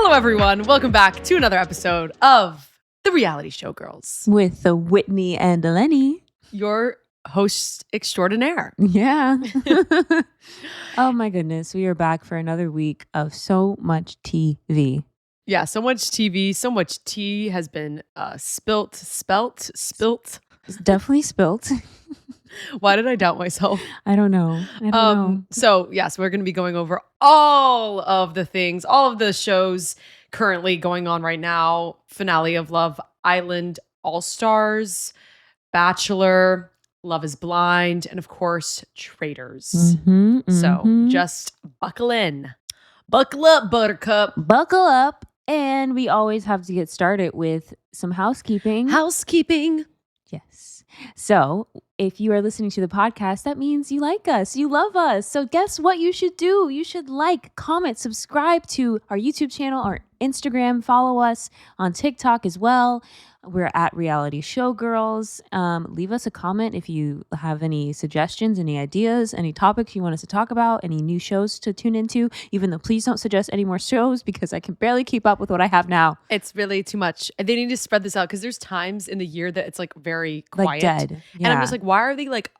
Hello, everyone. Welcome back to another episode of The Reality Show Girls. With the Whitney and Eleni. Your host extraordinaire. Yeah. Oh my goodness. We are back for another week of so much TV. Yeah, so much TV, so much tea has been spilt. It's definitely spilt. Why did I doubt myself? I don't know. So yes, we're going to be going over all of the things, all of the shows currently going on right now. Finale of Love Island, All Stars, Bachelor, Love is Blind, and of course, Traitors. So just buckle in. Buckle up, Buttercup. Buckle up. And we always have to get started with some housekeeping. Yes. So if you are listening to the podcast, that means you like us, you love us. So guess what you should do? You should like, comment, subscribe to our YouTube channel, our Instagram, follow us on TikTok as well. We're at Reality Show Girls. Leave us a comment if you have any suggestions, any ideas, any topics you want us to talk about, any new shows to tune into, even though please don't suggest any more shows because I can barely keep up with what I have now. It's really too much. They need to spread this out because there's times in the year that it's like very quiet. Like dead. Yeah. And I'm just like, why are they like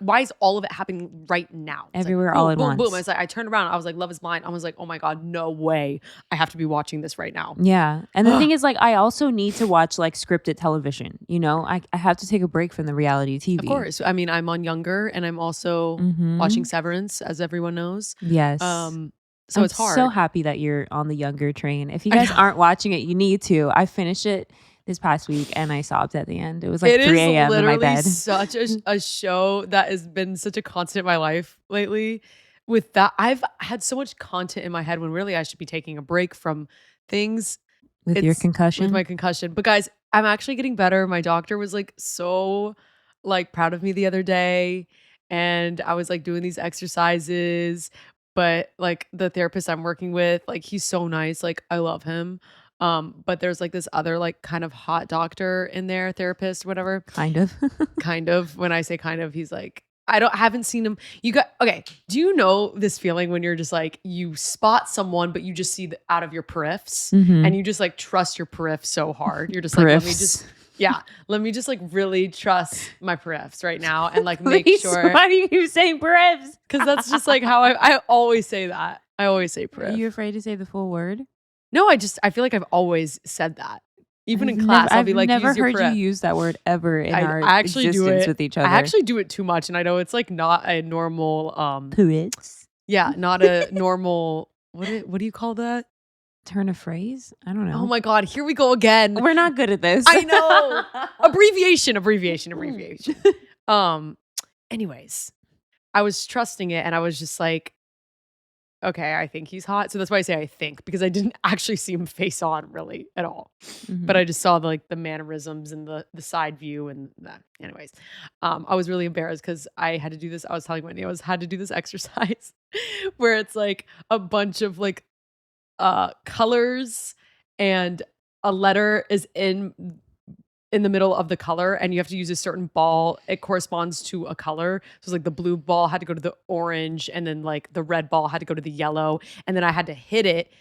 why is all of it happening right now? It's everywhere, like, boom, all at boom, once. Boom. It's like I turned around. I was like, Love is Blind. I was like, oh my God, no way. I have to be watching this right now. Yeah. And the thing is, like, I also need to watch like scripted television. You know, I have to take a break from the reality TV. Of course. I mean, I'm on Younger and I'm also watching Severance, as everyone knows. Yes. So it's hard. I'm so happy that you're on the Younger train. If you guys aren't watching it, you need to. I finished it this past week and I sobbed at the end. It was like 3 a.m. in my bed. It is literally such a show that has been such a constant in my life lately. With that, I've had so much content in my head when really I should be taking a break from things. With your concussion? With my concussion. But guys, I'm actually getting better. My doctor was like so like proud of me the other day. And I was like doing these exercises. But like the therapist I'm working with, like he's so nice. Like I love him. But there's like this other like kind of hot doctor in there, therapist, whatever. Kind of. Kind of. When I say kind of, he's like, haven't seen him. Okay. Do you know this feeling when you're just like, you spot someone, but you just see out of your periffs and you just like trust your periff so hard. You're just like, let me just like really trust my periffs right now and like make sure. Why do you say periffs? Because that's just like how I always say that. I always say periff. Are you afraid to say the full word? No, I feel like I've always said that. Even in class, I'll be like, I've never use your heard periff. you use that word ever in our I actually existence with each other. I actually do it too much, and I know it's like not a normal Periffs? Yeah, not a normal what do you call that? Turn of phrase? I don't know. Oh my God, here we go again. We're not good at this. I know. Abbreviation. Anyways, I was trusting it and I was just like, okay, I think he's hot. So that's why I say I think, because I didn't actually see him face on really at all. But I just saw the mannerisms and the side view and that. Anyways, I was really embarrassed because I had to do this. I was telling Whitney I had to do this exercise where it's like a bunch of like colors and a letter is in the middle of the color and you have to use a certain ball. It corresponds to a color. So it's like the blue ball had to go to the orange and then like the red ball had to go to the yellow. And then I had to hit it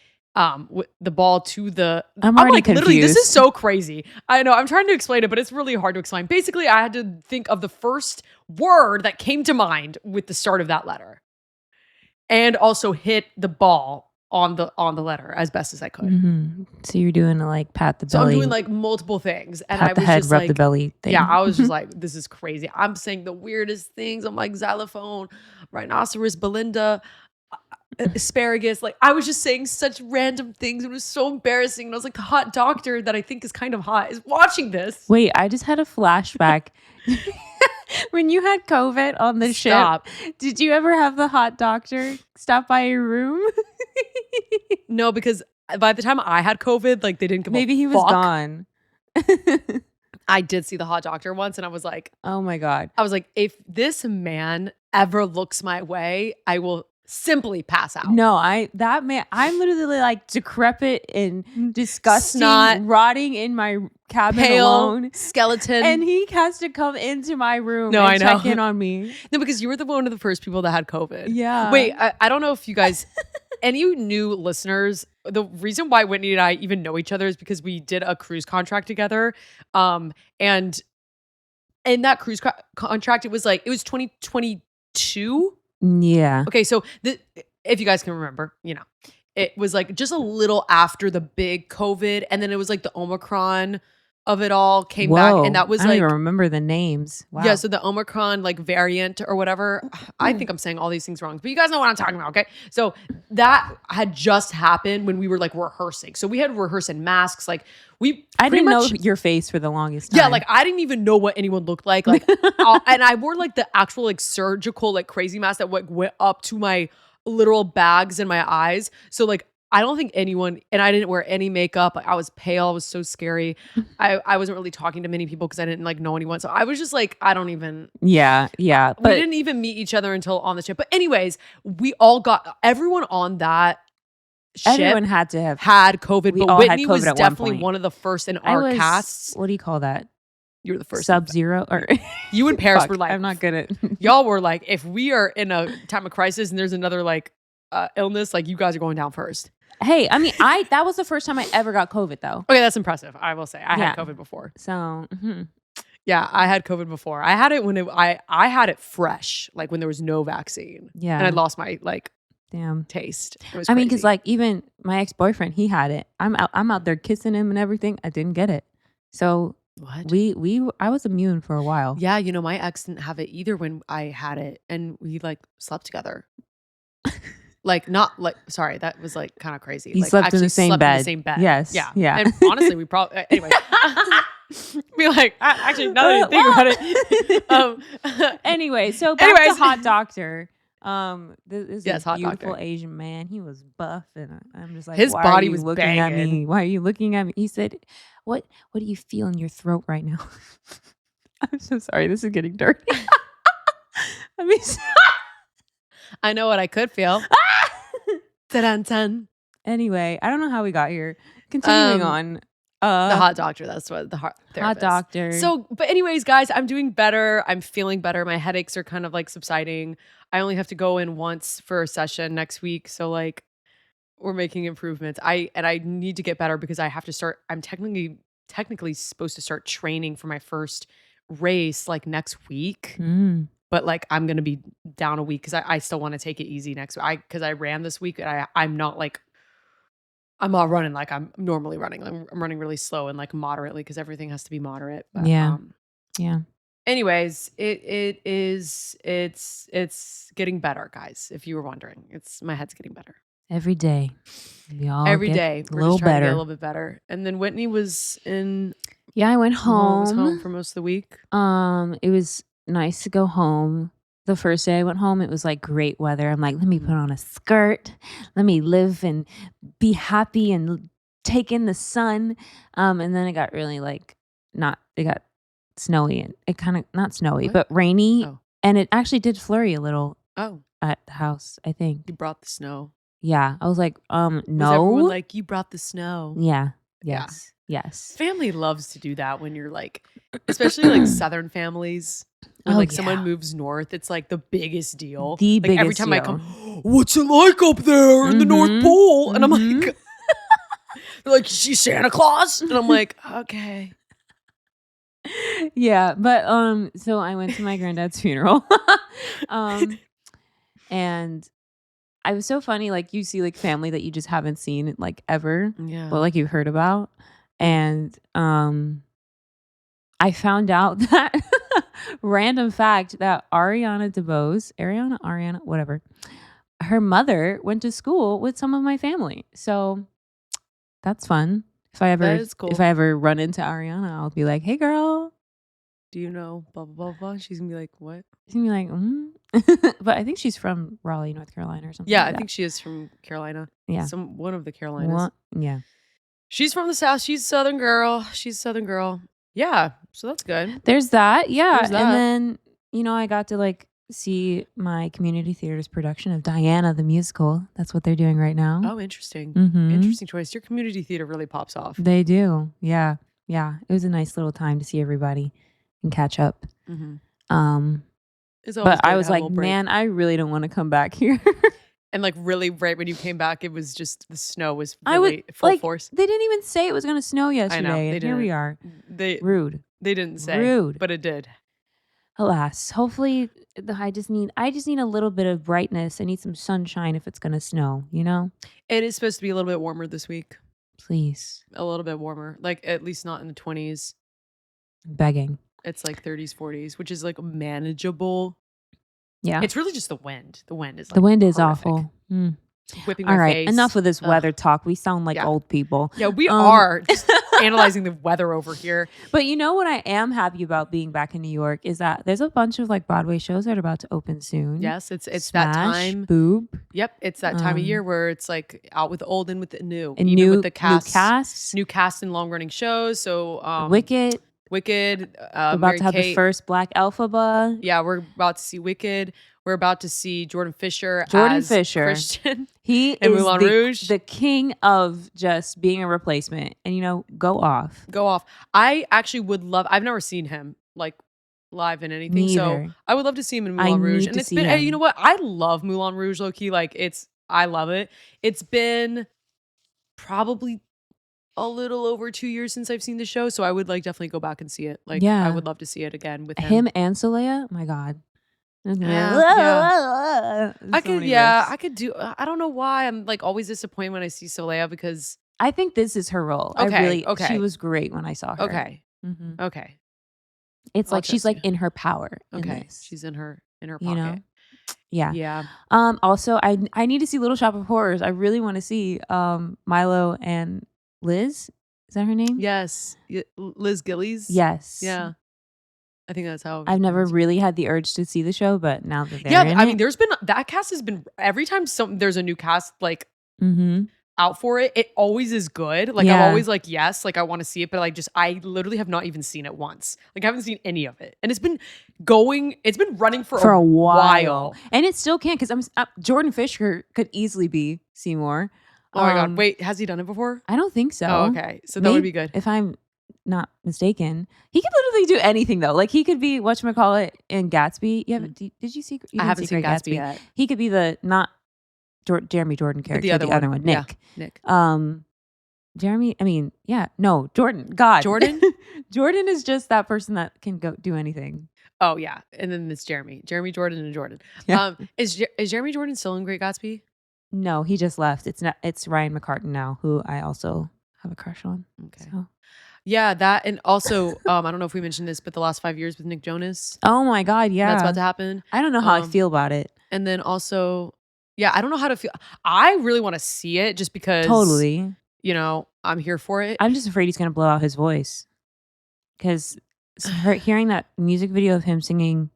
with the ball to the... I'm like, confused. Literally, this is so crazy. I know, I'm trying to explain it, but it's really hard to explain. Basically, I had to think of the first word that came to mind with the start of that letter. And also hit the ball on the letter as best as I could. So you're doing like pat the belly. So I'm doing like multiple things. And pat I was the head, just rub like, the belly thing. Yeah, I was just like, this is crazy. I'm saying the weirdest things. I'm like xylophone, rhinoceros, Belinda, asparagus. Like I was just saying such random things. It was so embarrassing. And I was like, the hot doctor that I think is kind of hot is watching this. Wait, I just had a flashback. When you had COVID on the ship, did you ever have the hot doctor stop by your room? No, because by the time I had COVID, like they didn't give Maybe a he was fuck. gone. I did see the hot doctor once and I was like, oh my God. I was like, if this man ever looks my way, I will simply pass out. No, I'm literally like decrepit and disgusting, Snot, rotting in my cabin pale, alone. Skeleton. And he has to come into my room No, and I know. check in on me. No, because you were one of the first people that had COVID. Yeah. Wait, I don't know if you guys, any new listeners, the reason why Whitney and I even know each other is because we did a cruise contract together. And in that cruise contract, it was 2022. Yeah. Okay, so if you guys can remember, it was like just a little after the big COVID, and then it was like the Omicron of it all came back, and that was I don't even remember the names. Wow. Yeah, so the Omicron variant or whatever. I think I'm saying all these things wrong, but you guys know what I'm talking about, okay? So that had just happened when we were rehearsing. So we had to rehearse in masks. I didn't know your face for the longest time. Yeah, I didn't even know what anyone looked like. And I wore the actual surgical crazy mask that went up to my literal bags in my eyes. So I don't think anyone, and I didn't wear any makeup. I was pale. I was so scary. I wasn't really talking to many people because I didn't know anyone. So I was just I don't even. Yeah. But we didn't even meet each other until on the ship. But anyways, we all got, everyone on that ship. Everyone had to have had COVID. But Whitney was definitely one of the first in our casts. What do you call that? You were the first. Sub-zero? Or you and Paris were I'm not good at. Y'all were if we are in a time of crisis and there's another illness, you guys are going down first. Hey, I mean, that was the first time I ever got COVID, though. Okay, that's impressive. I will say I had COVID before. So, yeah, I had COVID before. I had it when I had it fresh, when there was no vaccine. Yeah, and I lost my damn taste. It was I mean, because even my ex-boyfriend, he had it. I'm out there kissing him and everything. I didn't get it. So what? I was immune for a while. Yeah, my ex didn't have it either when I had it, and we slept together. Sorry, that was kind of crazy. You slept in the same bed. Yes. Yeah. Yeah. And honestly, we probably, anyway. Be actually, now that I think about it. Anyway, so back to Hot Doctor. This is a Hot beautiful Doctor. Asian man. He was buff, and I'm just his body was looking banging at me. Why are you looking at me? He said, "What do you feel in your throat right now?" I'm so sorry. This is getting dirty. I know what I could feel. Ta-dun-dun. Anyway, I don't know how we got here. Continuing on. The Hot Doctor. That's what the Hot Doctor. So, but anyways, guys, I'm doing better. I'm feeling better. My headaches are kind of subsiding. I only have to go in once for a session next week. So we're making improvements. I need to get better because I have to start. I'm technically supposed to start training for my first race next week. But I'm going to be down a week because I still want to take it easy next week. Because I ran this week and I'm not I'm not running like I'm normally running. I'm running really slow and moderately because everything has to be moderate. But, yeah. Anyways, it's getting better, guys. If you were wondering, my head's getting better every day. Every day, we're just trying to get a little bit better. And then Whitney was in. Yeah, I went home. I was home for most of the week. It was nice to go home. The first day I went home, it was great weather. I'm let me put on a skirt. Let me live and be happy and take in the sun. And then it got really it got snowy and it kind of, not snowy, but rainy. Oh. And it actually did flurry a little at the house, I think. You brought the snow. Yeah. I was no. Was everyone you brought the snow? Yeah. Yes. Yeah. Yes. Family loves to do that when you're especially Southern families. When someone moves north, it's the biggest deal. The biggest every time deal. I come, what's it like up there in the North Pole? And I'm they're she's Santa Claus? And I'm okay. Yeah, but so I went to my granddad's funeral. And I was so funny, you see family that you just haven't seen ever. Yeah. But you've heard about. And I found out that random fact that Ariana, whatever, her mother went to school with some of my family. So that's fun. That is cool. If I ever run into Ariana, I'll be hey girl, do you know blah blah blah blah? She's gonna be what? She's gonna be But I think she's from Raleigh, North Carolina or something. Yeah, I think she is from Carolina. Yeah. One of the Carolinas. Yeah. She's from the South. She's a Southern girl. Yeah, so that's good. There's that. Yeah. There's that. And then, I got to see my community theater's production of Diana the musical. That's what they're doing right now. Oh, interesting. Mm-hmm. Interesting choice. Your community theater really pops off. They do. Yeah. Yeah. It was a nice little time to see everybody and catch up. Mm-hmm. But I was man, I really don't want to come back here. And like really right when you came back, it was just the snow was really full force. They didn't even say it was going to snow yesterday. I know, and here we are. Rude. They didn't say. But it did. Alas, hopefully I just need a little bit of brightness. I need some sunshine if it's going to snow, you know? It is supposed to be a little bit warmer this week. Please. A little bit warmer. Like at least not in the 20s. Begging. It's like 30s, 40s, which is like manageable. Yeah. It's really just the wind. The wind is like the wind is horrific. awful. Whipping my face. Enough of this weather talk. We sound like old people. Yeah, we are just analyzing the weather over here. But you know what I am happy about being back in New York is that there's a bunch of like Broadway shows that are about to open soon. Yes, it's Smash, that time. Boob. Yep, it's that time of year where it's like out with the old and with the new. And even new, with the casts. New cast and long running shows. So Wicked. We're about Mary to have Kate. the first Black Elphaba. Yeah, we're about to see Wicked. We're about to see Jordan Fisher as Christian. He in is Moulin Rouge. The king of just being a replacement. And, you know, go off. Go off. I actually would love, I've never seen him like live in anything. So I would love to see him in Moulin Rouge. And it's been, you know what? I love Moulin Rouge, low key. Like I love it. It's been probably a little over 2 years since I've seen the show. So I would like definitely go back and see it. Like I would love to see it again with him. Him and Soleil? Oh my God. Yeah. I could do. I don't know why I'm like always disappointed when I see Soleil because I think this is her role. Okay. She was great when I saw her. Okay. Mm-hmm. Okay. It's like she's like in her power. Okay. She's in her pocket. You know? Yeah. Yeah. Also, I need to see Little Shop of Horrors. I really want to see Milo and Liz. Is that her name? Yes. Liz Gillies. Yes. Yeah. I think that's how I've never really had the urge to see the show, but now that they're in I mean, there's been that cast has been every time there's a new cast like out for it, it always is good. Like I'm always like, yes, like I want to see it, but like I literally have not even seen it once. Like I haven't seen any of it, and it's been running for a while, and it still can because Jordan Fisher could easily be Seymour. Oh my God, wait, has he done it before? I don't think so. Oh, okay, so that would be good if I'm not mistaken. He could literally do anything though. Like he could be whatchamacallit in Gatsby. Did you see? I haven't seen Gatsby yet. He could be the not Jeremy Jordan character, the other one, Nick. Yeah, Nick. Jeremy. I mean, no, Jordan. God, Jordan. Jordan is just that person that can go do anything. Oh yeah, and then it's Jeremy, Jordan, and Jordan. Yeah. Is Jeremy Jordan still in Great Gatsby? No, he just left. It's Ryan McCartan now, who I also have a crush on. Okay. So. Yeah, that and also I don't know if we mentioned this, but the last 5 years with Nick Jonas. Oh my God, yeah, that's about to happen. I don't know how I feel about it. And then also, I don't know how to feel. I really want to see it just because. Totally. You know, I'm here for it. I'm just afraid he's gonna blow out his voice because hearing that music video of him singing.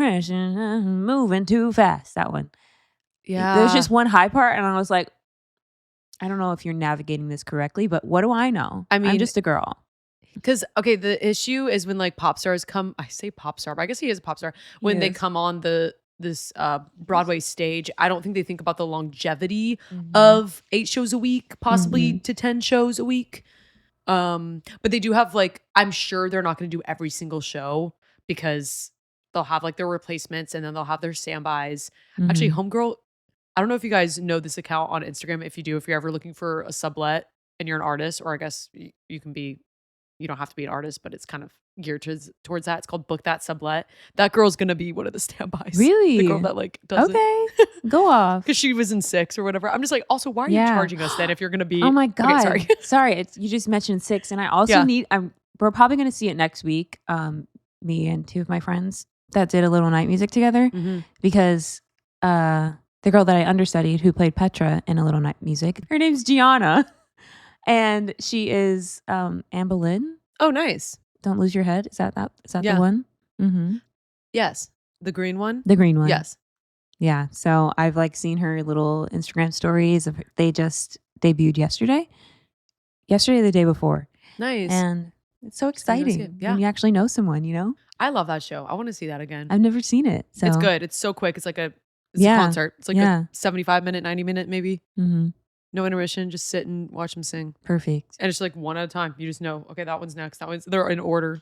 Moving too fast. That one. Yeah. There's just one high part, and I was like, I don't know if you're navigating this correctly, but what do I know? I mean, I'm just a girl. Because, the issue is when like pop stars come, I say pop star, but I guess he is a pop star. When they come on this Broadway stage, I don't think they think about the longevity of 8 shows a week, possibly to 10 shows a week. But they do have like, I'm sure they're not going to do every single show because they'll have like their replacements and then they'll have their standbys. Actually, Homegirl, I don't know if you guys know this account on Instagram. If you're ever looking for a sublet and you're an artist, or I guess you don't have to be an artist, but it's kind of geared towards that. It's called Book That Sublet. That girl's going to be one of the standbys. Really? The girl that like does it. Go off. Because she was in 6 or whatever. I'm just like, also, why are you charging us then if you're going to be. Oh my God. Okay, sorry. You just mentioned 6. And I also we're probably going to see it next week. Me and 2 of my friends that did a little night music together because, the girl that I understudied who played Petra in A Little Night Music, her name's Gianna. And she is Anne Boleyn. Oh, nice. Don't Lose Your Head. Is that the one? Mm-hmm. Yes. The green one? The green one. Yes. Yeah. So I've like seen her little Instagram stories. They just debuted yesterday. Yesterday or the day before. Nice. And it's so exciting Yeah. when you actually know someone, you know? I love that show. I want to see that again. I've never seen it. So. It's good. It's so quick. It's like a concert. It's like a 75-minute, 90-minute maybe. Mm-hmm. No intermission. Just sit and watch them sing. Perfect. And it's like one at a time. You just know, okay, that one's next. They're in order.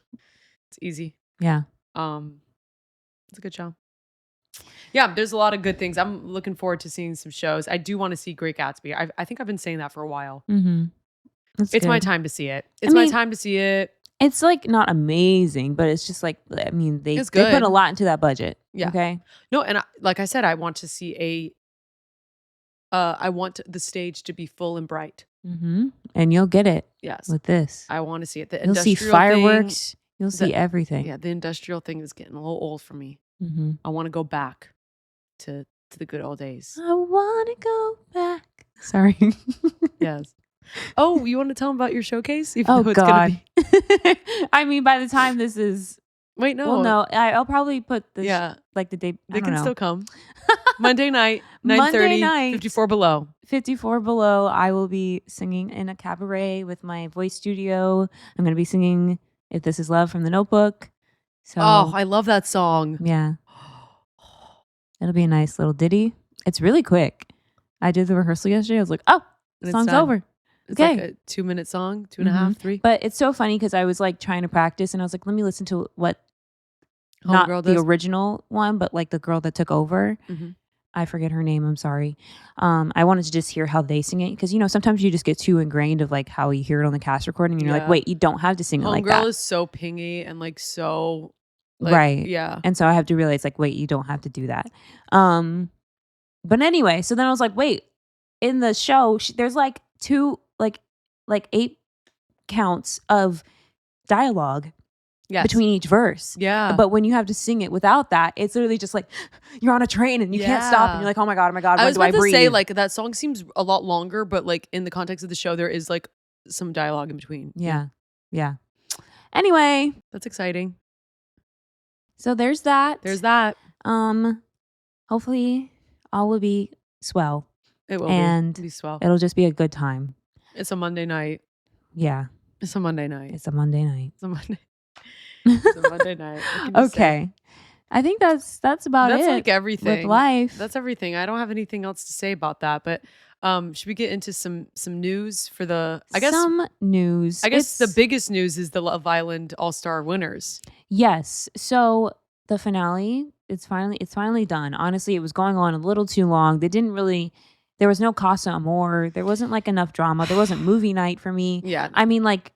It's easy. Yeah. It's a good show. Yeah, there's a lot of good things. I'm looking forward to seeing some shows. I do want to see Great Gatsby. I think I've been saying that for a while. Mm-hmm. It's my time to see it. It's my time to see it. It's like not amazing, but it's just like, I mean, they put a lot into that budget. Yeah. Okay. No, and like I said, I want to see I want the stage to be full and bright. Mm-hmm. And you'll get it. Yes. With this. I want to see it. You'll see fireworks. You'll see everything. Yeah, the industrial thing is getting a little old for me. Mm-hmm. I want to go back to the good old days. I want to go back. Sorry. Yes. Oh, you want to tell them about your showcase? Oh, God. I mean, by the time this is... Wait, no. Well, no. I'll probably put this like the day... They can still come. Monday night, 9:30, 54 Below. 54 Below. I will be singing in a cabaret with my voice studio. I'm going to be singing If This Is Love from The Notebook. So, I love that song. Yeah. It'll be a nice little ditty. It's really quick. I did the rehearsal yesterday. I was like, oh, the song's over. It's like a 2-minute song, 2.5, 3. But it's so funny because I was like trying to practice and I was like, let me listen to what, not the original one, but like the girl that took over. Mm-hmm. I forget her name. I'm sorry. I wanted to just hear how they sing it because, you know, sometimes you just get too ingrained of like how you hear it on the cast recording and you're like, wait, you don't have to sing it like that. Homegirl is so pingy and like so... Like, right. Yeah. And so I have to realize like, wait, you don't have to do that. But anyway, so then I was like, wait, in the show, there's like 8 counts of dialogue between each verse. Yeah. But when you have to sing it without that, it's literally just like you're on a train and you can't stop and you're like, oh my God, when do I breathe? I was about to say like that song seems a lot longer, but like in the context of the show, there is like some dialogue in between. Yeah. Yeah. Anyway. That's exciting. So there's that. Hopefully all will be swell. It will be swell. It'll just be a good time. It's a Monday night. Yeah. It's a Monday night. It's a Monday night. It's a Monday night. Okay. I think that's about it. That's like everything. With life. That's everything. I don't have anything else to say about that, but should we get into some news for the some news. I guess the biggest news is the Love Island All-Star winners. Yes. So the finale, it's finally done. Honestly, it was going on a little too long. There was no Casa Amor. There wasn't like enough drama. There wasn't movie night for me. Yeah. I mean, like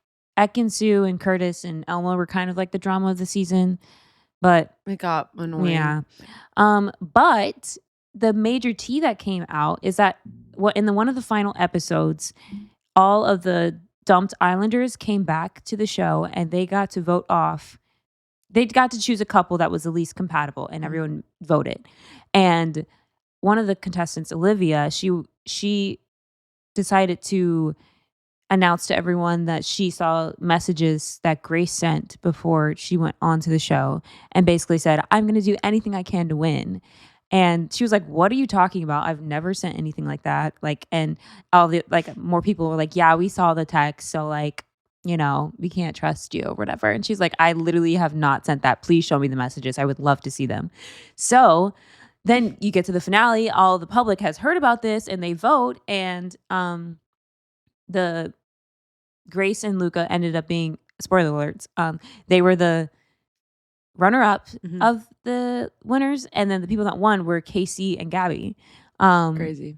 Sue and Curtis and Elma were kind of like the drama of the season, but it got annoying. Yeah. But the major tea that came out is that one of the final episodes, all of the dumped Islanders came back to the show and they got to vote off. They got to choose a couple that was the least compatible, and everyone voted. And one of the contestants, Olivia, she decided to announce to everyone that she saw messages that Grace sent before she went on to the show and basically said, I'm going to do anything I can to win. And she was like, what are you talking about? I've never sent anything like that. Like, and all the, like, more people were like, yeah, we saw the text. So like, you know, we can't trust you or whatever. And she's like, I literally have not sent that. Please show me the messages. I would love to see them. So then you get to the finale. All the public has heard about this and they vote. And the Grace and Luca ended up being, spoiler alerts, they were the runner-up of the winners. And then the people that won were Casey and Gabby. Crazy.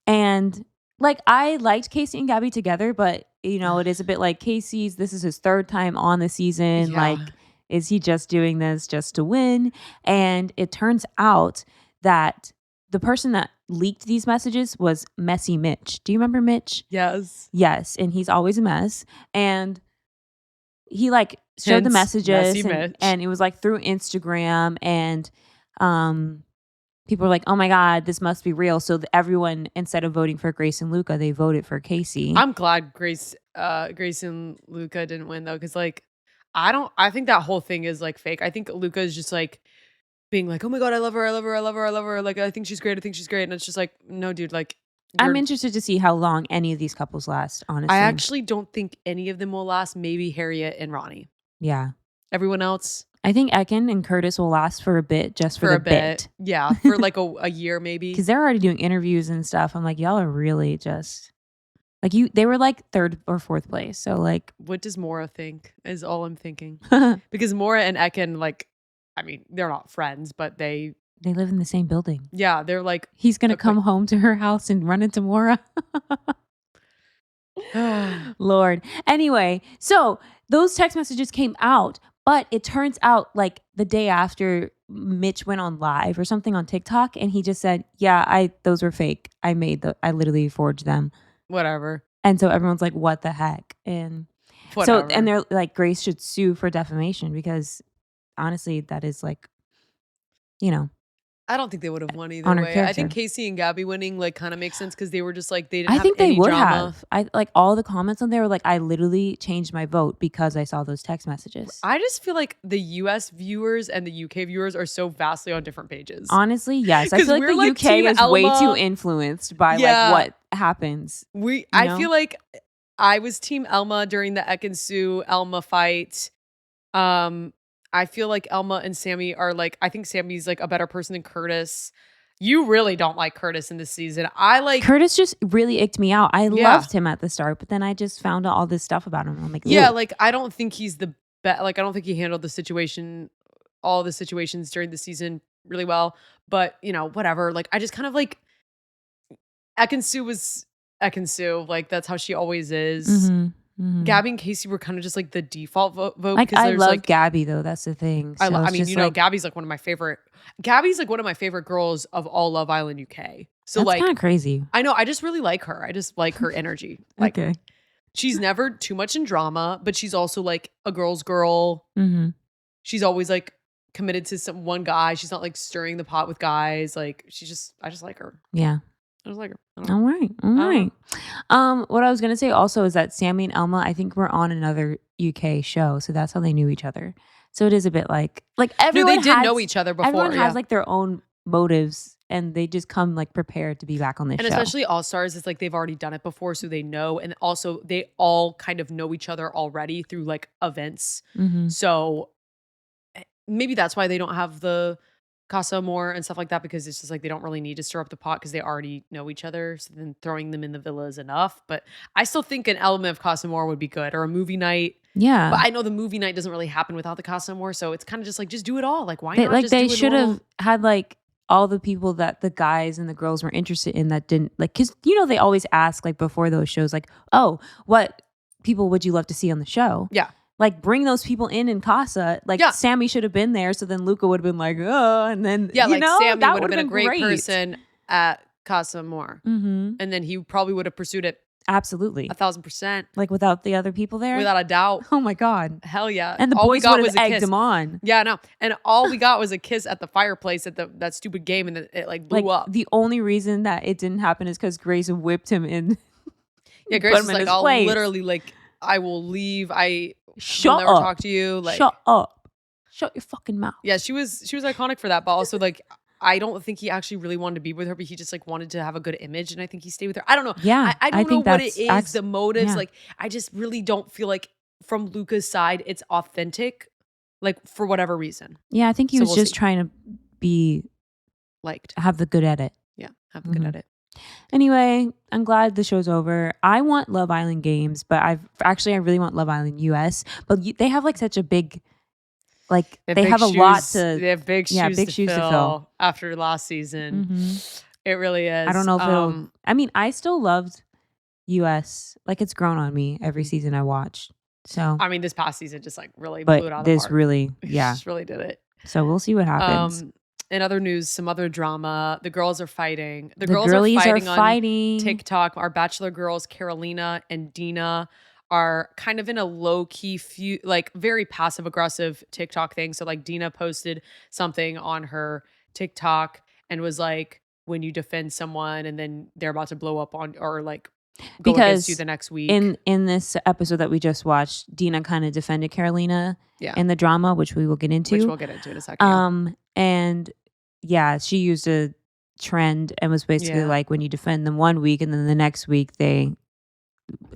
And like, I liked Casey and Gabby together, but you know, it is a bit like this is his 3rd time on the season. Yeah. Like, is he just doing this just to win? And it turns out that the person that leaked these messages was Messy Mitch. Do you remember Mitch? Yes. Yes. And he's always a mess. And he like showed the messages and it was like through Instagram and people were like, oh my God, this must be real. So everyone, instead of voting for Grace and Luca, they voted for Casey. I'm glad Grace and Luca didn't win though. Cause like, I think that whole thing is like fake. I think Luca is just like being like, oh my God, I love her. I love her. I love her. I love her. Like, I think she's great. And it's just like, no, dude, like. I'm interested to see how long any of these couples last, honestly. I actually don't think any of them will last. Maybe Harriet and Ronnie. Yeah. Everyone else. I think Ekin and Curtis will last for a bit, just for the bit. Yeah, for like a year maybe. Because they're already doing interviews and stuff. I'm like, y'all are really just like they were like 3rd or 4th place. So like, what does Maura think? Is all I'm thinking. Because Maura and Ekin, like, I mean, they're not friends, but they They live in the same building. Yeah, they're like... He's going to come home to her house and run into Maura. Lord. Anyway, so those text messages came out, but it turns out like the day after Mitch went on live or something on TikTok, and he just said, yeah, those were fake. I literally forged them. Whatever. And so everyone's like, what the heck? And whatever. And they're like, Grace should sue for defamation because honestly, that is like, you know. I don't think they would have won either way. Character. I think Casey and Gabby winning like kind of makes sense because they were just like, they didn't have any drama. I think they would have. I like all the comments on there were like, I literally changed my vote because I saw those text messages. I just feel like the US viewers and the UK viewers are so vastly on different pages. Honestly, yes. I feel like the UK is way too influenced by like what happens. I feel like I was Team Elma during the Ekin-Su Elma fight. I feel like Elma and Sammy are like, I think Sammy's like a better person than Curtis. You really don't like Curtis in this season. Curtis just really icked me out. I loved him at the start, but then I just found out all this stuff about him. I'm like, yeah, like I don't think he's the best. Like I don't think he handled all the situations during the season really well. But you know, whatever. Like I just kind of like Ekin-Su was Ekin-Su. Like that's how she always is. Mm-hmm. Mm-hmm. Gabby and Casey were kind of just like the default vote. Like I love like, Gabby though. That's the thing. So I mean, you know, Gabby's like one of my favorite. Gabby's like one of my favorite girls of all Love Island UK. So that's like kind of crazy. I know. I just really like her. I just like her energy. Like, okay. She's never too much in drama, but she's also like a girl's girl. Mm-hmm. She's always like committed to one guy. She's not like stirring the pot with guys. Like I just like her. Yeah. I just like her. All right. What I was gonna say also is that Sammy and Elma, I think, were on another UK show, so that's how they knew each other. So it is a bit like everyone. No, they did know each other before. Everyone has like their own motives, and they just come like prepared to be back on this show. And especially All Stars, it's like they've already done it before, so they know, and also they all kind of know each other already through like events. Mm-hmm. So maybe that's why they don't have the Casa Amor and stuff like that, because it's just like they don't really need to stir up the pot because they already know each other. So then throwing them in the villa is enough. But I still think an element of Casa Amor would be good, or a movie night. Yeah. But I know the movie night doesn't really happen without the Casa Amor. So it's kind of just like, just do it all. Like, why not just do it all? They should have had like all the people that the guys and the girls were interested in that didn't like, because you know, they always ask like before those shows, like, oh, what people would you love to see on the show? Yeah. Like bring those people in Casa. Like Sammy should have been there, so then Luca would have been like, oh, and then Sammy would have been a great person at Casa Amor, and then he probably would have pursued it. Absolutely, 1,000%. Like without the other people there, without a doubt. Oh my god, hell yeah! And the boys would have egged him on. Yeah, no, and all we got was a kiss at the fireplace at that stupid game, and it like blew up. The only reason that it didn't happen is because Grace whipped him in. Yeah, Grace was like, I'll literally like, I will leave. Shut never up. Talk to you. Like, shut up. Shut your fucking mouth. Yeah, she was iconic for that, but also like I don't think he actually really wanted to be with her, but he just like wanted to have a good image, and I think he stayed with her. I don't know. Yeah, I don't know what it is, the motives. Yeah. Like I just really don't feel like from Luca's side it's authentic, like for whatever reason. Yeah, I think he was just trying to be liked, have the good edit. Yeah, have the good edit. Anyway, I'm glad the show's over. I want Love Island games, but I really want Love Island US. But they have like such a big, like they have a lot to. They have big shoes to fill after last season. Mm-hmm. It really is. I don't know if it'll. I mean, I still loved US. Like it's grown on me every season I watched. So I mean, this past season just like really blew it out of the park. Really, yeah, just really did it. So we'll see what happens. In other news, some other drama. The girls are fighting. The girlies are fighting on TikTok. Our Bachelor girls, Carolina and Dina, are kind of in a low-key, like very passive-aggressive TikTok thing. So like Dina posted something on her TikTok and was like, when you defend someone and then they're about to blow up on, or like go against you the next week. In this episode that we just watched, Dina kind of defended Carolina in the drama, which we will get into. Which we'll get into in a second. And yeah, she used a trend and was basically like, when you defend them one week and then the next week they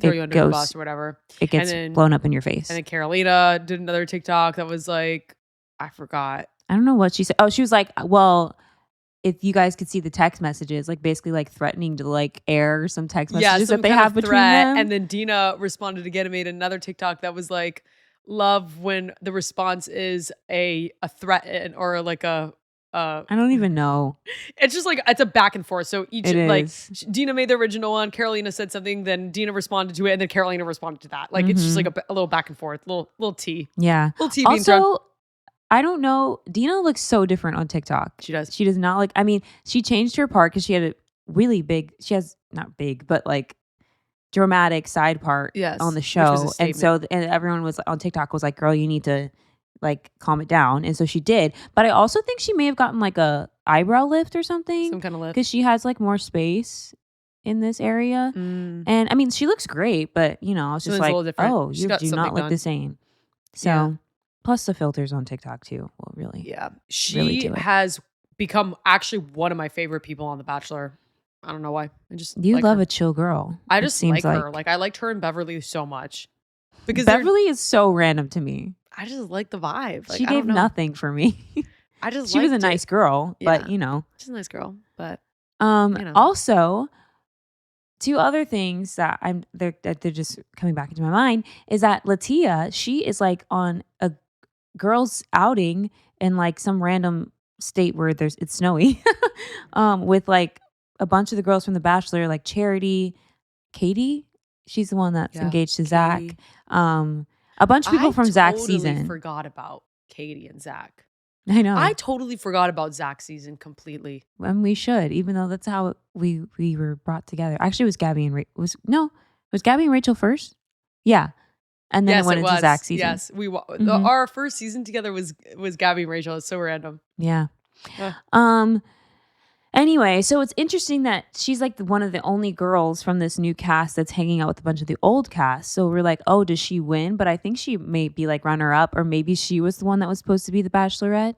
throw you under the bus or whatever. It gets blown up in your face. And then Carolina did another TikTok that was like, I forgot. I don't know what she said. Oh, she was like, well, if you guys could see the text messages, like basically like threatening to like air some text messages that they have between them. And then Dina responded again and made another TikTok that was like, love when the response is a threat or like a I don't even know. It's just like, it's a back and forth. So each, It like, is. Dina made the original one, Carolina said something, then Dina responded to it, and then Carolina responded to that. Like, it's just like a little back and forth, little tea. Yeah. Little tea being thrown. Also, I don't know. Dina looks so different on TikTok. She does. She does not look, I mean, she changed her part because she had a really big, she has, not big, but like dramatic side part on the show. And so, and everyone was on TikTok was like, girl, you need to like calm it down. And so she did. But I also think she may have gotten like a eyebrow lift or something. Some kind of lift. Because she has like more space in this area. And I mean, she looks great, but you know, I was just like, oh, you do not look the same. So plus the filters on TikTok too will really. Yeah. She has become actually one of my favorite people on The Bachelor. I don't know why. You love a chill girl. I just like her. Like I liked her and Beverly so much. Because Beverly is so random to me. I just like the vibe. Like, she gave nothing for me. She was a nice girl, but you know. She's a nice girl, but also, two other things that they're just coming back into my mind is that Latia, she is like on a girls' outing in like some random state where it's snowy, with like a bunch of the girls from The Bachelor, like Charity, Katie. She's the one that's engaged to Zach. A bunch of people from Zach's season. I forgot about Katie and Zach. I know. I totally forgot about Zach's season completely. And we should, even though that's how we were brought together. Actually, it was Gabby and was Gabby and Rachel first? Yeah. And then it went into Zach's season. Yes, our first season together was Gabby and Rachel. It's so random. Yeah. Anyway, so it's interesting that she's like one of the only girls from this new cast that's hanging out with a bunch of the old cast. So we're like, oh, does she win? But I think she may be like runner up, or maybe she was the one that was supposed to be the Bachelorette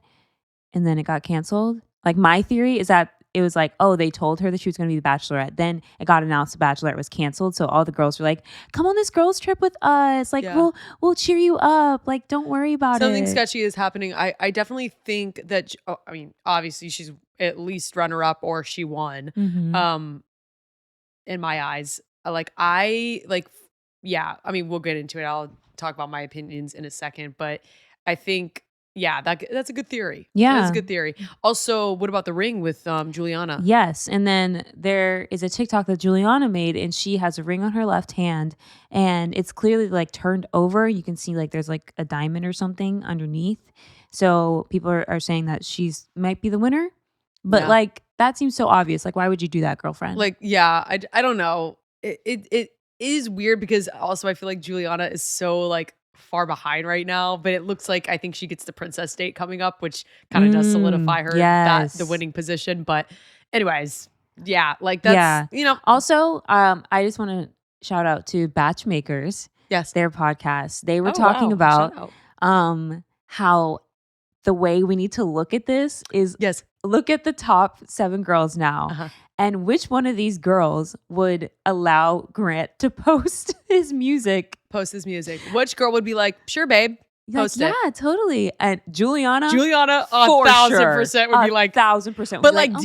and then it got canceled. Like my theory is that it was like, oh, they told her that she was going to be the Bachelorette. Then it got announced the Bachelorette was canceled. So all the girls were like, come on this girls trip with us. Like, we'll cheer you up. Like, don't worry about it. Something sketchy is happening. I definitely think that, I mean, obviously she's at least runner up or she won. In my eyes, I mean, we'll get into it. I'll talk about my opinions in a second, but I think, that's a good theory. Yeah. That's a good theory. Also, what about the ring with Julianna? Yes. And then there is a TikTok that Julianna made, and she has a ring on her left hand, and it's clearly like turned over. You can see like there's like a diamond or something underneath. So people are saying that she's might be the winner. But like that seems so obvious. Like, why would you do that, girlfriend? Like, I don't know. It is weird because also I feel like Julianna is so like far behind right now, but it looks like I think she gets the princess date coming up, which kind of does solidify her the winning position. But anyways, like that's you know. Also, I just want to shout out to Batchmakers. Yes, their podcast. They were talking about how the way we need to look at this is look at the top 7 girls now. And which one of these girls would allow Grant to post his music? Which girl would be like, sure, babe, post it. Yeah, totally. And Julianna, 1,000% would be like 1,000%. But like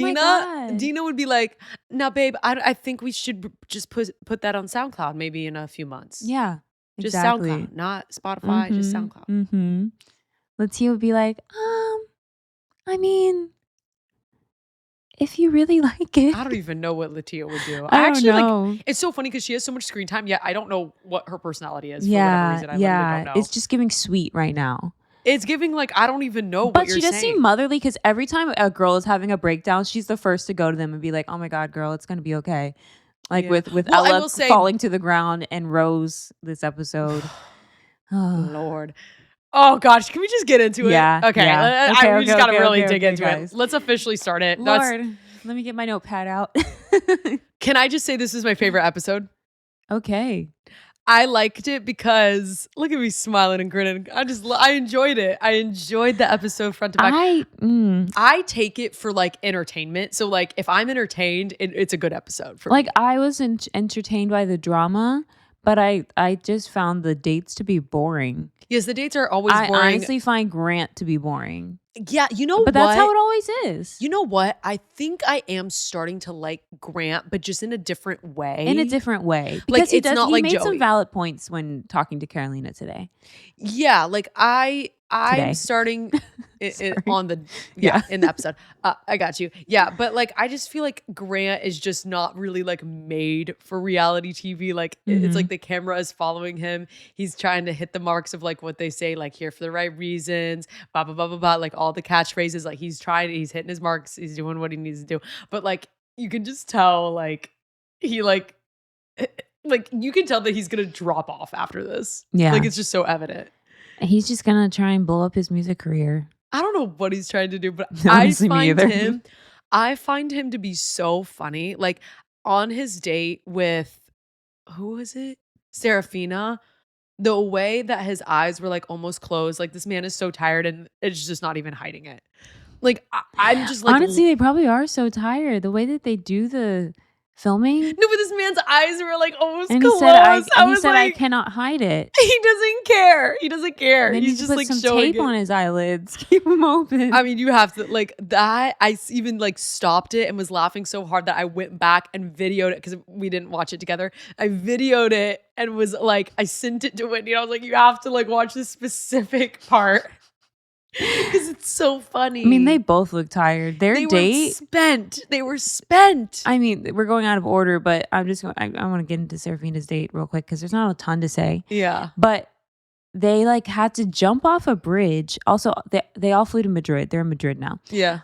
Dina would be like, now, babe, I think we should just put that on SoundCloud maybe in a few months. Yeah, just SoundCloud, not Spotify, just SoundCloud. Latia would be like, I mean, if you really like it. I don't even know what Latia would do. I don't know. Like, it's so funny because she has so much screen time, yet I don't know what her personality is for whatever reason. I literally don't know. It's just giving sweet right now. It's giving like, I don't even know what you're saying. But she does seem motherly because every time a girl is having a breakdown, she's the first to go to them and be like, oh my God, girl, it's going to be okay. Like with Ella falling to the ground and Rose this episode. Lord. Oh gosh, can we just get into it? Yeah. Okay. We just gotta really dig into it. Let's officially start it. Lord, let me get my notepad out. Can I just say this is my favorite episode? Okay. I liked it because look at me smiling and grinning. I enjoyed it. I enjoyed the episode front to back. I take it for like entertainment. So like if I'm entertained, it's a good episode for me. I was entertained by the drama, but I just found the dates to be boring. Yes, the dates are always boring. I honestly find Grant to be boring. Yeah, you know what? But that's how it always is. You know what? I think I am starting to like Grant, but just in a different way. Because like, he made some valid points when talking to Carolina today. Yeah, like I'm starting on the in the episode. I got you. Yeah, but like I just feel like Grant is just not really like made for reality TV. Like it's like the camera is following him. He's trying to hit the marks of like what they say, like here for the right reasons, blah blah blah blah blah. Like all the catchphrases. Like he's hitting his marks. He's doing what he needs to do. But like you can just tell, like he like you can tell that he's gonna drop off after this. Yeah, like it's just so evident. He's just gonna try and blow up his music career. I don't know what he's trying to do, but Honestly, I find him to be so funny. Like on his date with, who was it? Serafina. The way that his eyes were like almost closed, like this man is so tired and it's just not even hiding it. Like I'm just like, honestly, they probably are so tired. The way that they do the filming. No, but this man's eyes were like almost and closed. He said, I cannot hide it. He doesn't care. He doesn't care. He's just like some showing tape on his eyelids. Keep them open. I mean, you have to like that. I even like stopped it and was laughing so hard that I went back and videoed it because we didn't watch it together. I videoed it and was like, I sent it to Whitney. I was like, you have to like watch this specific part. Because it's so funny. I mean, they both look tired. They were spent. I mean, we're going out of order, but I'm just going. I want to get into Serafina's date real quick because there's not a ton to say. Yeah, but they like had to jump off a bridge. Also, they all flew to Madrid. They're in Madrid now. Yeah.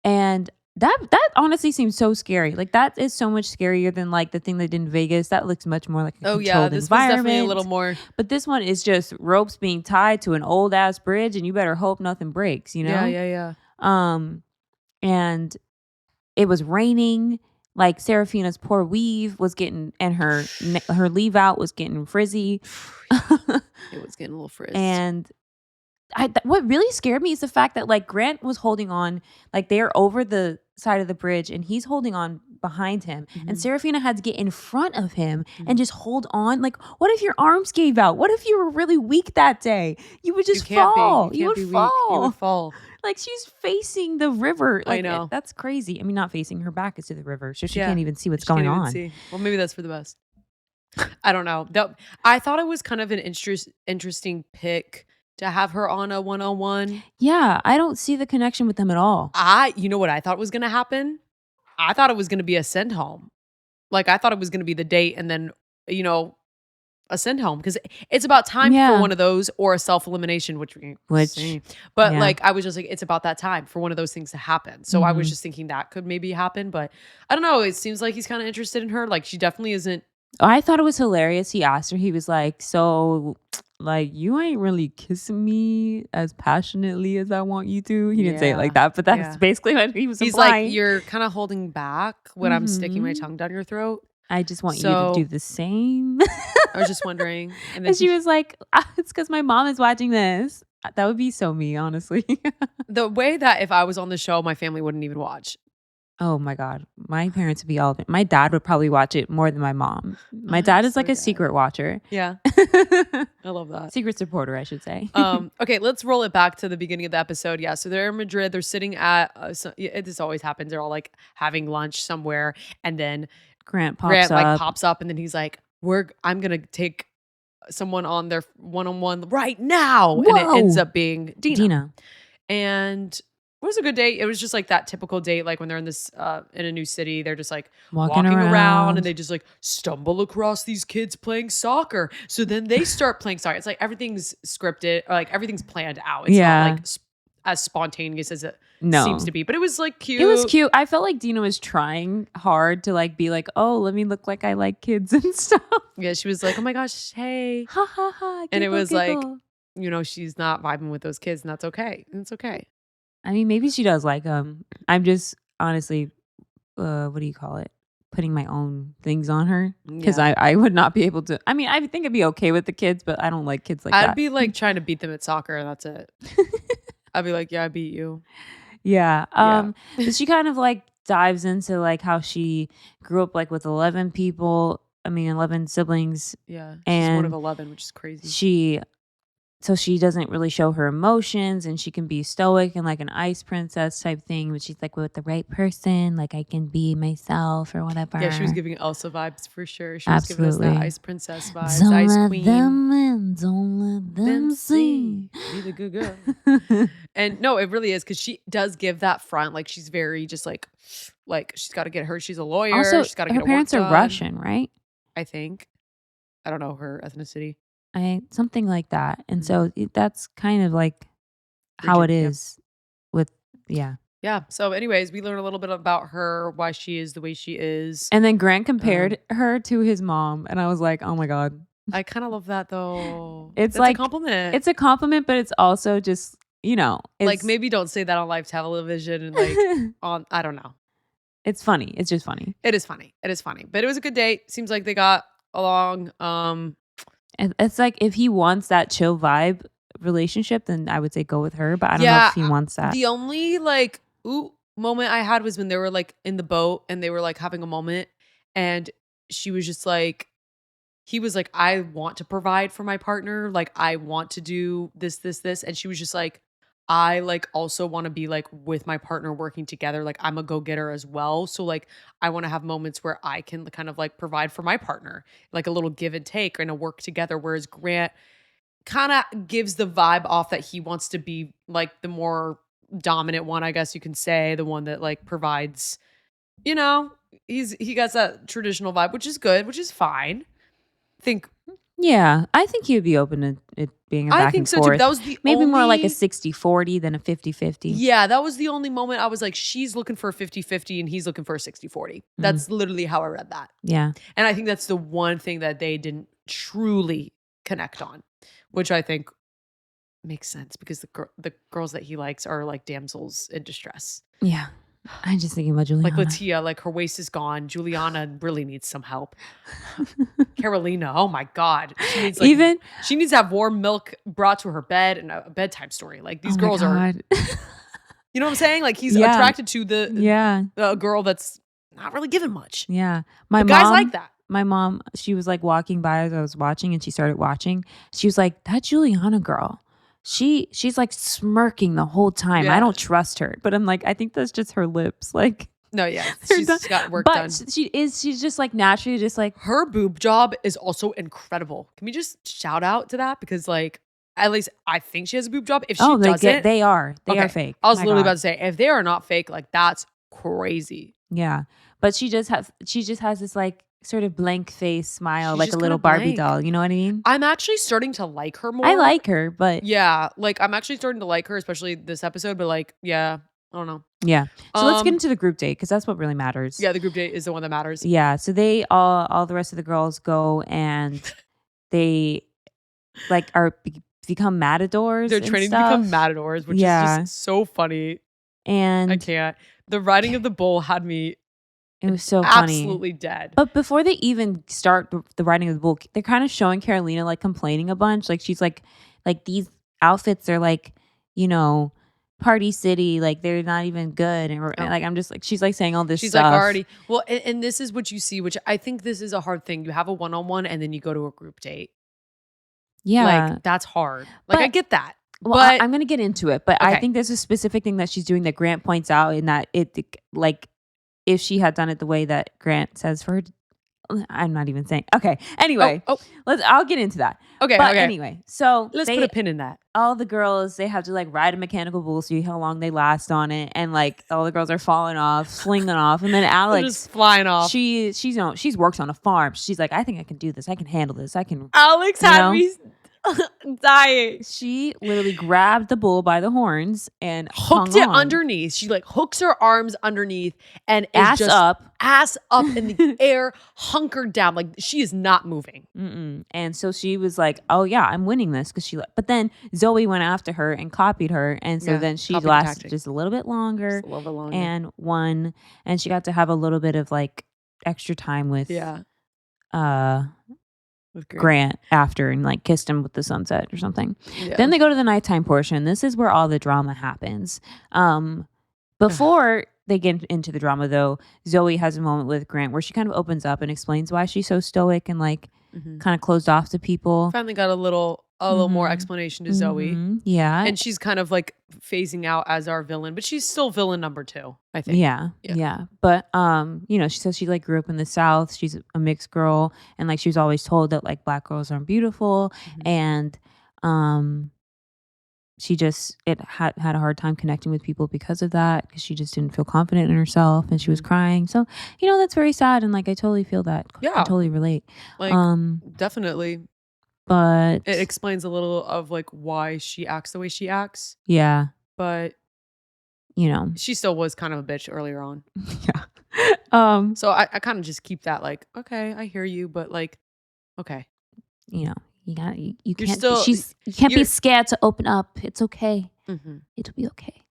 And that honestly seems so scary. Like that is so much scarier than like the thing they did in Vegas. That looks much more like a controlled this environment. was definitely a little more. But this one is just ropes being tied to an old ass bridge, and you better hope nothing breaks. You know? Yeah. And it was raining. Like Serafina's poor weave was getting, and her leave out was getting frizzy. It was getting a little frizzy. And what really scared me is the fact that like Grant was holding on, like they're over the side of the bridge and he's holding on behind him, and Serafina had to get in front of him and just hold on. Like, what if your arms gave out? What if you were really weak that day? You would just fall. You would fall. You would fall. Like she's facing the river. Like, I know. That's crazy. I mean, not facing, her back is to the river, so she can't even see what's going on. Well, maybe that's for the best. I don't know. I thought it was kind of an interesting pick to have her on a 101. Yeah, I don't see the connection with them at all. You know what I thought was going to happen? I thought it was going to be a send home. Like I thought it was going to be the date and then, you know, a send home, because it's about time for one of those, or a self-elimination, which but like I was just like, it's about that time for one of those things to happen. So I was just thinking that could maybe happen, but I don't know. It seems like he's kind of interested in her. Like she definitely isn't. I thought it was hilarious. He asked her, he was like, so like, you ain't really kissing me as passionately as I want you to. He didn't say it like that, but that's basically what he was implying. He's like, you're kind of holding back when I'm sticking my tongue down your throat. I just want you to do the same. I was just wondering. And then she was like, it's because my mom is watching this. That would be so me, honestly. The way that if I was on the show, my family wouldn't even watch. Oh my God. My parents would be all of it. My dad would probably watch it more than my mom. My dad is like a secret watcher. Yeah. I love that. Secret supporter, I should say. Okay, let's roll it back to the beginning of the episode. Yeah, so they're in Madrid. They're sitting at, this always happens. They're all like having lunch somewhere. And then Grant pops up and then he's like, I'm going to take someone on their one-on-one right now. Whoa. And it ends up being Dina. And it was a good date. It was just like that typical date, like when they're in this in a new city, they're just like walking around and they just like stumble across these kids playing soccer. So then they start playing soccer. It's like everything's scripted, or like everything's planned out. It's not like as spontaneous as it seems to be. But it was like cute. It was cute. I felt like Dina was trying hard to like be like, oh, let me look like I like kids and stuff. Yeah, she was like, oh my gosh, hey. Ha ha ha. And it was like, you know, she's not vibing with those kids, and that's okay. And it's okay. I mean, maybe she does like them. I'm just honestly, what do you call it? Putting my own things on her, because I would not be able to. I mean, I think I'd be okay with the kids, but I don't like kids like that. I'd be like trying to beat them at soccer, and that's it. I'd be like, yeah, I beat you. Yeah. So she kind of like dives into like how she grew up like with 11 siblings. Yeah. And she's one of 11, which is crazy. She so she doesn't really show her emotions, and she can be stoic and like an ice princess type thing, but she's like, with the right person, like I can be myself or whatever. Yeah, she was giving Elsa vibes for sure. She was Absolutely. giving us that ice princess vibes, Don't ice let queen. them in, don't let them see. Be the good girl. And no, it really is, because she does give that front. Like she's very just like she's got to get her. She's a lawyer. Also, she's got to her get parents her are work done, Russian, right? I think. I don't know her ethnicity. Something like that. And so that's kind of like how it is with, yeah. So anyways, we learn a little bit about her, why she is the way she is. And then Grant compared her to his mom. And I was like, oh my God. I kind of love that though. It's That's like a compliment. It's a compliment, but it's also just, like maybe don't say that on live television and like on, I don't know. It's funny. It's just funny. It is funny. But it was a good date. Seems like they got along. It's like if he wants that chill vibe relationship, then I would say go with her. But I don't know if he wants that. The only like moment I had was when they were like in the boat and they were like having a moment, and she was just like, he was like, I want to provide for my partner. Like I want to do this. And she was just like, I like also want to be like with my partner working together. Like I'm a go-getter as well. So like I want to have moments where I can kind of like provide for my partner, like a little give and take and a work together. Whereas Grant kind of gives the vibe off that he wants to be like the more dominant one, I guess you can say, the one that like provides, he got that traditional vibe, which is good, which is fine. I think he would be open to it being a back I think and so forth. too. That was the maybe only, more like a 60-40 than a 50-50. Yeah, that was the only moment I was like, she's looking for a 50-50 and he's looking for a 60-40. That's literally how I read that. Yeah. And I think that's the one thing that they didn't truly connect on, which I think makes sense because the girls that he likes are like damsels in distress. Yeah. I'm just thinking about Julianna. Like Latia, like her waist is gone. Julianna really needs some help. Carolina, oh my God. She needs she needs to have warm milk brought to her bed and a bedtime story. Like these girls are, you know what I'm saying? Like he's attracted to the girl that's not really giving much. Yeah. Guys like that. My mom, she was like walking by as I was watching, and she started watching. She was like, that Julianna girl, she's like smirking the whole time. I don't trust her. But I'm like, I think that's just her lips. Like, no, she's got work done. But she's just like naturally just like, her boob job is also incredible. Can we just shout out to that? Because like, at least I think she has a boob job. If she doesn't, they are fake. I was literally about to say, if they are not fake, like that's crazy. Yeah. But she just has this like sort of blank face smile, She's like a little Barbie doll. You know what I mean? I'm actually starting to like her more. I like her, but yeah, like I'm actually starting to like her, especially this episode. But like, I don't know. Yeah. So let's get into the group date because that's what really matters. Yeah, the group date is the one that matters. Yeah. So they all the rest of the girls go and they like become matadors. They're training to become matadors, which is just so funny. And I can't. The riding of the bull had me. It was so funny. Absolutely dead. But before they even start the riding of the bull, they're kind of showing Carolina like complaining a bunch. Like she's like these outfits are like, Party City, like they're not even good. And like I'm just like, she's like saying all this she's stuff. Like already. Well, and this is what you see, which I think this is a hard thing. You have a one-on-one and then you go to a group date. Yeah. Like that's hard. Like I get that. Well, but I'm going to get into it, but I think there's a specific thing that she's doing that Grant points out in that like if she had done it the way that Grant says for her, I'm not even saying. Okay. Anyway, I'll get into that. Okay. But anyway, so let's put a pin in that. All the girls, they have to like ride a mechanical bull, see how long they last on it, and like all the girls are falling off, slinging off, and then Alex just flying off. She's works on a farm. She's like, I think I can do this. I can handle this. I can. Alex had me dying. She literally grabbed the bull by the horns and hooked it underneath. She like hooks her arms underneath and ass up in the air, hunkered down. Like she is not moving. And so she was like, "Oh yeah, I'm winning this." Because but then Zoe went after her and copied her, and so then she lasted just a little bit longer, and won, and she got to have a little bit of like extra time with Grant after and like kissed him with the sunset or something. Yeah. Then they go to the nighttime portion. This is where all the drama happens. Before they get into the drama though, Zoe has a moment with Grant where she kind of opens up and explains why she's so stoic and like kind of closed off to people. Finally got a little more explanation to Zoe. Yeah. And she's kind of like phasing out as our villain, but she's still villain number 2, I think. Yeah. But, she says she like grew up in the South. She's a mixed girl. And like, she was always told that like black girls aren't beautiful. And, she just had a hard time connecting with people because of that, because she just didn't feel confident in herself and she was crying. So, that's very sad. And like, I totally feel that. Yeah. I totally relate. Like, definitely. But it explains a little of like why she acts the way she acts. Yeah. But, she still was kind of a bitch earlier on. Yeah. So I kind of just keep that like, okay, I hear you, but like, okay. You can't be scared to open up. It's okay. It'll be okay.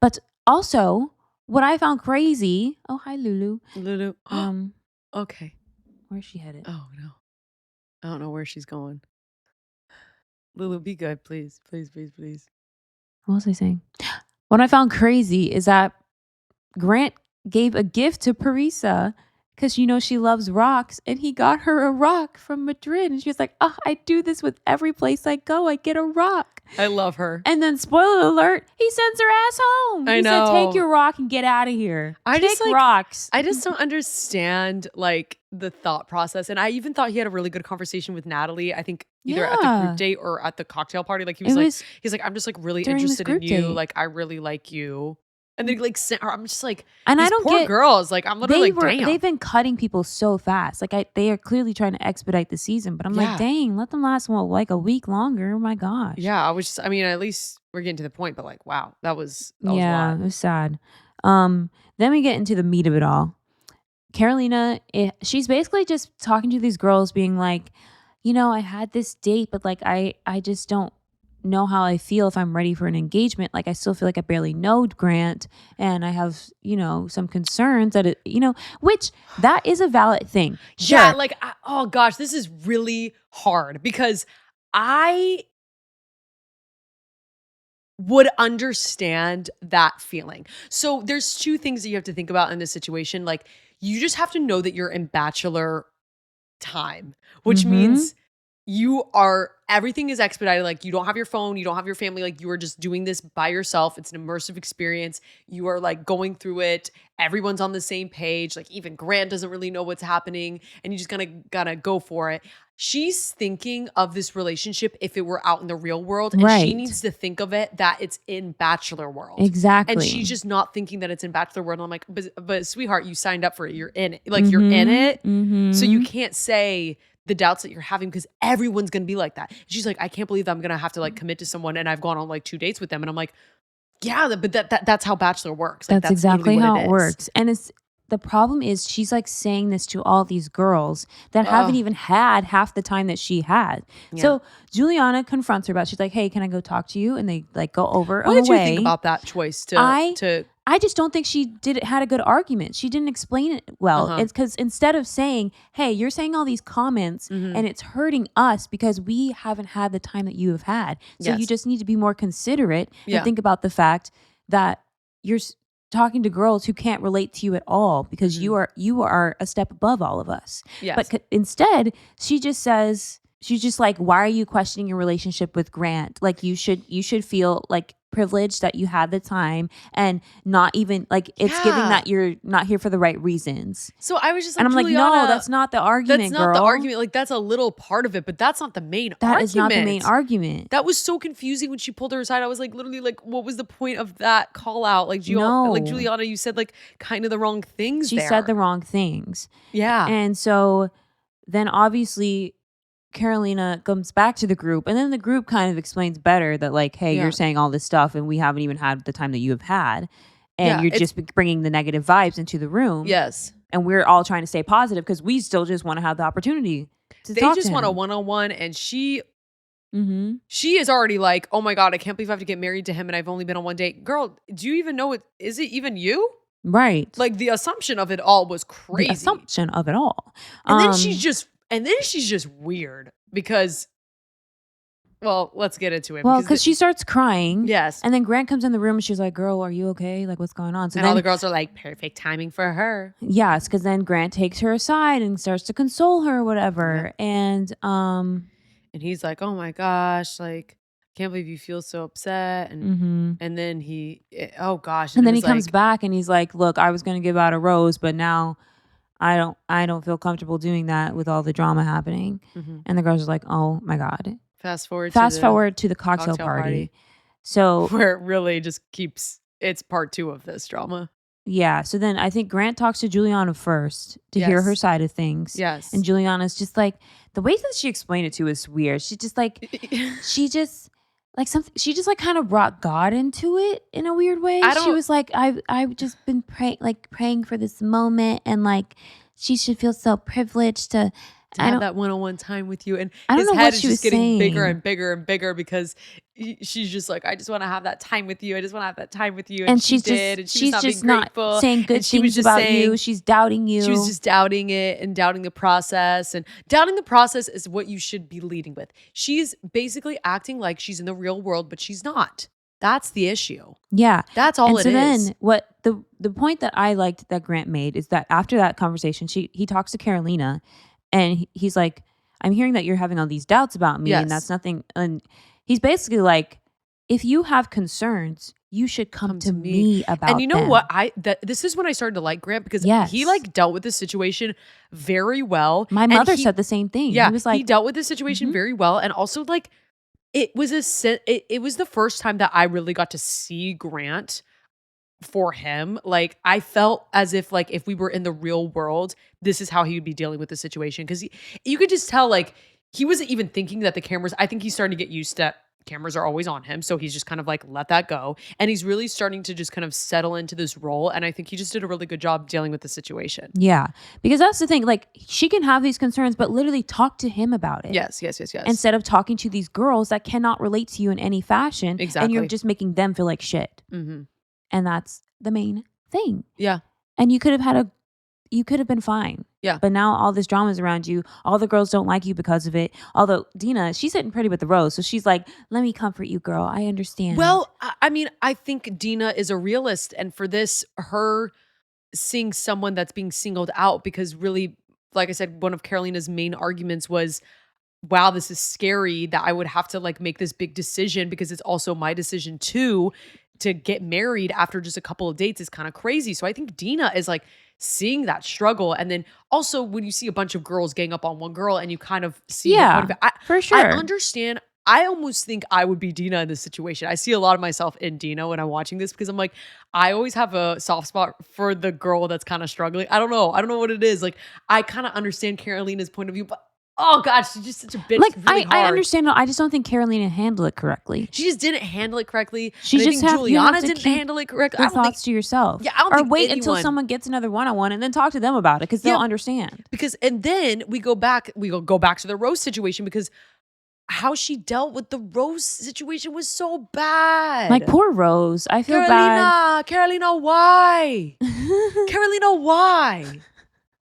But also, what I found crazy. Oh, hi, Lulu. Lulu. Okay. Where's she headed? Oh no, I don't know where she's going. Lulu, be good, please, please, please, please. What was I saying? What I found crazy is that Grant gave a gift to Parisa, because she loves rocks, and he got her a rock from Madrid, and she was like, "Oh, I do this with every place I go. I get a rock." I love her. And then, spoiler alert, he sends her ass home. He said, "Take your rock and get out of here." Take rocks. I just don't understand like the thought process, and I even thought he had a really good conversation with Natalie. I think either at the group date or at the cocktail party. Like he's like, "I'm just like really interested in you. Like I really like you." And they like sent her. I'm just like, and I don't get girls. Like I'm literally damn. They've been cutting people so fast. Like they are clearly trying to expedite the season. But I'm like, dang, let them last like a week longer. Oh my gosh. Yeah, at least we're getting to the point. But like, wow, that was wild. It was sad. Then we get into the meat of it all. Carolina, she's basically just talking to these girls, being like, I had this date, but like I just don't know how I feel if I'm ready for an engagement. Like I still feel like I barely know Grant, and I have some concerns that which that is a valid thing. Sure. Yeah, like oh gosh, this is really hard because I would understand that feeling. So there's 2 things that you have to think about in this situation. Like you just have to know that you're in bachelor time, which means everything is expedited. Like you don't have your phone, you don't have your family. Like you are just doing this by yourself. It's an immersive experience. You are like going through it. Everyone's on the same page. Like even Grant doesn't really know what's happening, and you just gotta go for it. She's thinking of this relationship if it were out in the real world, and she needs to think of it that it's in bachelor world. Exactly. And she's just not thinking that it's in bachelor world. And I'm like, but sweetheart, you signed up for it. You're in it. Like you're in it. So you can't say the doubts that you're having because everyone's going to be like that. She's like, I can't believe I'm going to have to like commit to someone and I've gone on like 2 dates with them. And I'm like, yeah, but that's how bachelor works. Like, that's exactly how it works. And the problem is she's like saying this to all these girls that haven't even had half the time that she had. Yeah. So Julianna confronts her about, she's like, hey, can I go talk to you? And they like go over. What did you think about that choice I just don't think she had a good argument. She didn't explain it well. It's because instead of saying, hey, you're saying all these comments and it's hurting us because we haven't had the time that you have had. So you just need to be more considerate and think about the fact that you're talking to girls who can't relate to you at all because you are a step above all of us. Yes. But instead, she just says, she's just like, why are you questioning your relationship with Grant? Like you should feel like privileged that you had the time and not even like it's giving that you're not here for the right reasons. So I was just like, and I'm like, no, that's not the argument. That's not the argument. Like that's a little part of it, but that's not the main argument. That is not the main argument. That was so confusing when she pulled her aside. I was like, literally, like, what was the point of that call out? Like, like Julianna, you said like kind of the wrong things. She said the wrong things. Yeah, and so then obviously Carolina comes back to the group, and then the group kind of explains better that like, hey, you're saying all this stuff and we haven't even had the time that you have had, and you're just bringing the negative vibes into the room. Yes. And we're all trying to stay positive because we still just want to have the opportunity to talk to him. They just want a one-on-one, and she is already like, oh my God, I can't believe I have to get married to him and I've only been on 1 date. Girl, do you even know is it even you? Right. Like the assumption of it all was crazy. The assumption of it all. And then she's just weird because Well, let's get into it. Well, because she starts crying. Yes. And then Grant comes in the room and she's like, girl, are you okay? Like, what's going on? So and then, all the girls are like, perfect timing for her. Yes, because then Grant takes her aside and starts to console her or whatever. Yeah. And he's like, oh my gosh, like, can't believe you feel so upset. And and then oh gosh. And then he comes back and he's like, look, I was going to give out a rose, but now I don't feel comfortable doing that with all the drama happening. And the girls are like, oh my God. Fast forward to the cocktail party. So where it really just it's part 2 of this drama. Yeah. So then I think Grant talks to Julianna first to hear her side of things. Yes. And Julianna's just like, the way that she explained it to is weird. She just like, she just like kind of brought God into it in a weird way. She was like, I've just been praying for this moment, and like she should feel so privileged to have that one-on-one time with you. And his head is just getting bigger and bigger and bigger because she's just like, I just want to have that time with you. I just want to have that time with you. And she's just not saying good things about you. She's doubting you. She was just doubting it and doubting the process. And doubting the process is what you should be leading with. She's basically acting like she's in the real world, but she's not. That's the issue. Yeah. That's all it is. Then what the point that I liked that Grant made is that after that conversation, he talks to Carolina. And he's like, I'm hearing that you're having all these doubts about me, and that's nothing. And he's basically like, if you have concerns, you should come to me about them. And you know what? This is when I started to like Grant, because he like dealt with this situation very well. My mother said the same thing. Yeah, he was like, he dealt with this situation very well, and also like it was it was the first time that I really got to see Grant for him. Like, I felt as if like if we were in the real world, this is how he would be dealing with the situation, because you could just tell like he wasn't even thinking that the cameras, I think he's starting to get used to cameras are always on him, so he's just kind of like let that go, and he's really starting to just kind of settle into this role, and I think he just did a really good job dealing with the situation. Yeah, because that's the thing, like she can have these concerns but literally talk to him about it. Yes Instead of talking to these girls that cannot relate to you in any fashion. Exactly. And you're just making them feel like shit. And that's the main thing. Yeah. And you could have been fine. Yeah. But now all this drama is around you. All the girls don't like you because of it. Although Dina, she's sitting pretty with the rose. So she's like, let me comfort you, girl. I understand. Well, I mean, I think Dina is a realist. And for this, her seeing someone that's being singled out, because really, like I said, one of Carolina's main arguments was, wow, this is scary that I would have to like make this big decision, because it's also my decision too. To get married after just a couple of dates is kind of crazy. So I think Dina is like seeing that struggle. And then also when you see a bunch of girls gang up on one girl and you kind of see for sure. I understand. I almost think I would be Dina in this situation. I see a lot of myself in Dina when I'm watching this, because I'm like, I always have a soft spot for the girl that's kind of struggling. I don't know what it is. Like, I kind of understand Carolina's point of view, but oh God, she's just such a bitch. Like, really I understand. I just don't think Carolina handled it correctly. She just didn't handle it correctly. She just think Julianna didn't handle it correctly. Your thoughts to yourself. Yeah, I don't think wait until someone gets another one-on-one and then talk to them about it, because they'll understand. And then we go back to the Rose situation, because how she dealt with the Rose situation was so bad. Like, poor Rose. I feel bad. Carolina, why? Carolina, why?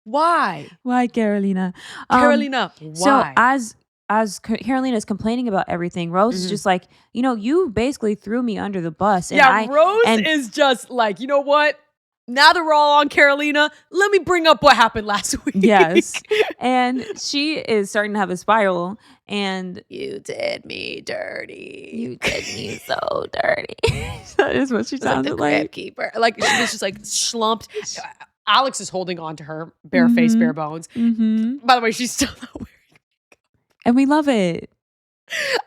Why? Why, Carolina? Carolina, why? So as Carolina is complaining about everything, Rose is just like, you basically threw me under the bus. And Rose is just like, you know what? Now that we're all on Carolina, let me bring up what happened last week. Yes. And she is starting to have a spiral. And you did me dirty. You did me so dirty. That is what she sounded like. Keeper. Like, she was just like slumped. Alex is holding on to her, bare face, bare bones. By the way, she's still not wearing makeup. And we love it.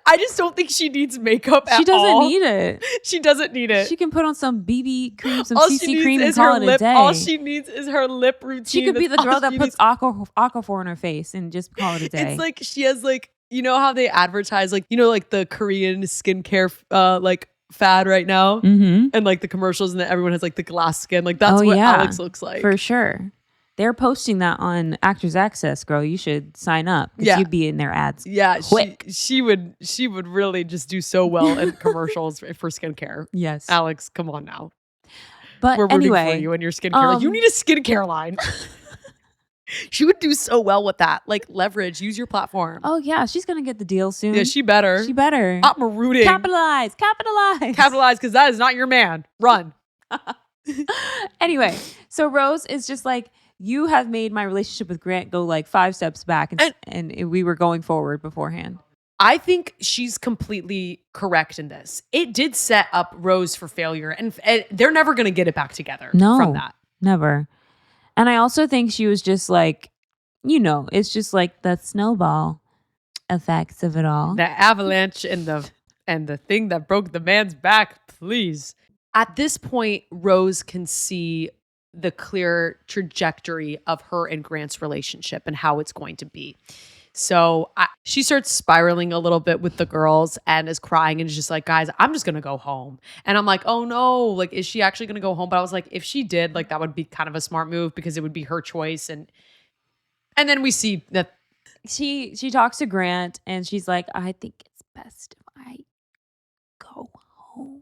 I just don't think she needs makeup at all. She doesn't need it. She doesn't need it. She can put on some BB cream, some CC cream, and call it a day. All she needs is her lip routine. She could be the girl that puts Aquaphor in her face and just call it a day. It's like she has like, you know how they advertise like, like the Korean skincare like fad right now, and like the commercials, and that everyone has like the glass skin. Like, that's what Alex looks like. For sure. They're posting that on Actors Access, girl. You should sign up, because you'd be in their ads. Yeah, quick. She would really just do so well in commercials for skincare. Yes, Alex, come on now. But we're rooting for you and your skincare. You need a skincare line. She would do so well with that. Like, leverage, use your platform. Oh, yeah. She's going to get the deal soon. Yeah, she better. She better. I'm rooting. Capitalize. Because that is not your man. Run. Anyway, so Rose is just like, you have made my relationship with Grant go like 5 steps back, and we were going forward beforehand. I think she's completely correct in this. It did set up Rose for failure, and they're never going to get it back together from that. Never. And I also think she was just like, it's just like the snowball effects of it all. The avalanche and the thing that broke the man's back, please. At this point, Rose can see the clear trajectory of her and Grant's relationship and how it's going to be. So she starts spiraling a little bit with the girls and is crying and is just like, guys, I'm just going to go home. And I'm like, oh no, like, is she actually going to go home? But I was like, if she did, like, that would be kind of a smart move because it would be her choice. And then we see that she talks to Grant and she's like, I think it's best if I go home.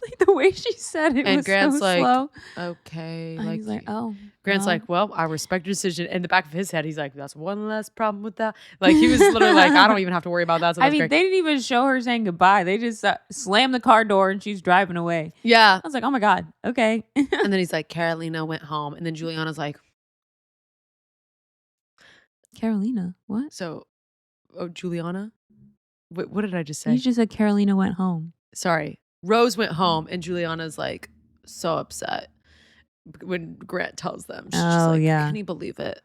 Like the way she said it, and was Grant's so like, slow. Okay. And he's like, oh. Grant's like, well, I respect your decision. In the back of his head, he's like, that's one less problem with that. Like, he was literally like, I don't even have to worry about that. So I mean, they didn't even show her saying goodbye. They just slammed the car door and she's driving away. Yeah. I was like, oh my God. Okay. And then he's like, Carolina went home. And then Julianna's like, Carolina? What? So, Juliana? What did I just say? You just said Carolina went home. Sorry. Rose went home and Juliana's like so upset when Grant tells them. She's just like, can you believe it?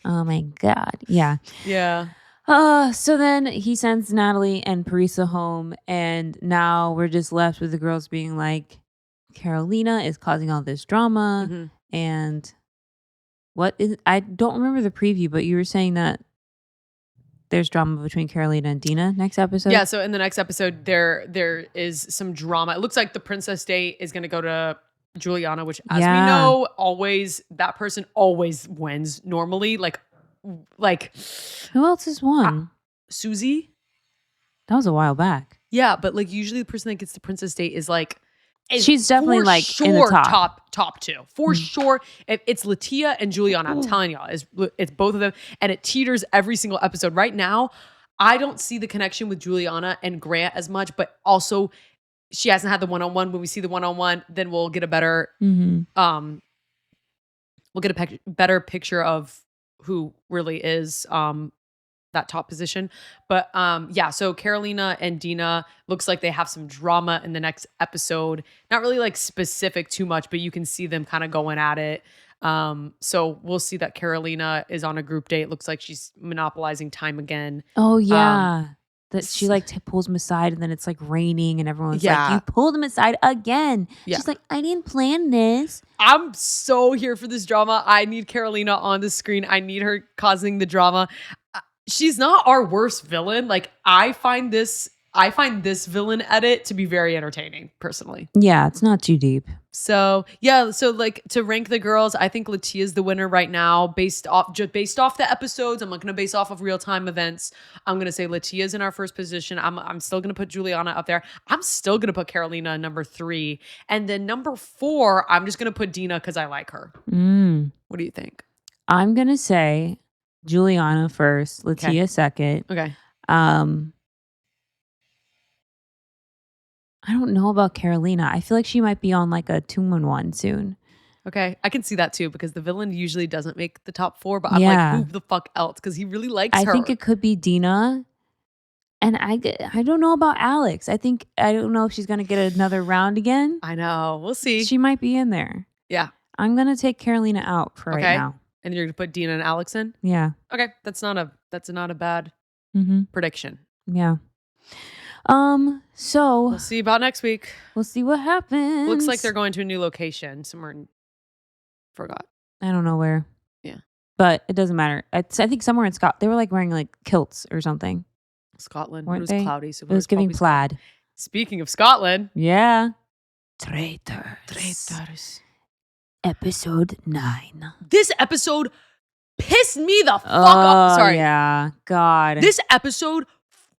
Oh my God. Yeah. Yeah. So then he sends Natalie and Parisa home, and now we're just left with the girls being like, Carolina is causing all this drama. Mm-hmm. And I don't remember the preview, but you were saying that there's drama between Carolina and Dina next episode? Yeah, so in the next episode, there is some drama. It looks like the princess date is going to go to Julianna, which, as we know, that person always wins normally. Like who else has won? Susie? That was a while back. Yeah, but like usually the person that gets the princess date is like... She's definitely like sure in the top two. For sure. It's Latia and Julianna. I'm telling y'all. It's both of them. And it teeters every single episode. Right now, I don't see the connection with Julianna and Grant as much, but also she hasn't had the one-on-one. When we see the one-on-one, then we'll get a better better picture of who really is that top position. But so Carolina and Dina looks like they have some drama in the next episode. Not really like specific too much, but you can see them kind of going at it. So we'll see that Carolina is on a group date. Looks like she's monopolizing time again. Oh yeah. That she like pulls him aside and then it's like raining and everyone's like, you pulled him aside again. Yeah. She's like, I didn't plan this. I'm so here for this drama. I need Carolina on the screen. I need her causing the drama. She's not our worst villain. Like, I find this villain edit to be very entertaining, personally. Yeah, it's not too deep. So like, to rank the girls, I think Latia's the winner right now, based off the episodes. I'm not gonna base off of real-time events. I'm gonna say Latia's in our first position. I'm still gonna put Julianna up there. I'm still gonna put Carolina in number 3. And then number 4, I'm just gonna put Dina because I like her. What do you think? I'm gonna say Julianna first, Latia second. Okay. I don't know about Carolina. I feel like she might be on like a 2-on-1 soon. Okay. I can see that too, because the villain usually doesn't make the top 4, but I'm like, who the fuck else? Because he really likes her. I think it could be Dina. And I don't know about Alex. I don't know if she's going to get another round again. I know. We'll see. She might be in there. Yeah. I'm going to take Carolina out for right now. And you're going to put Dina and Alex in? Yeah. Okay. That's not a bad prediction. Yeah. So we'll see about next week. We'll see what happens. Looks like they're going to a new location somewhere. Forgot. I don't know where. Yeah. But it doesn't matter. I think somewhere in Scotland. They were like wearing like kilts or something. Scotland. Weren't it was they? Cloudy. So it was giving plaid. Speaking of Scotland. Yeah. Traitors. Episode 9. This episode pissed me the fuck up. Sorry. Yeah. God. This episode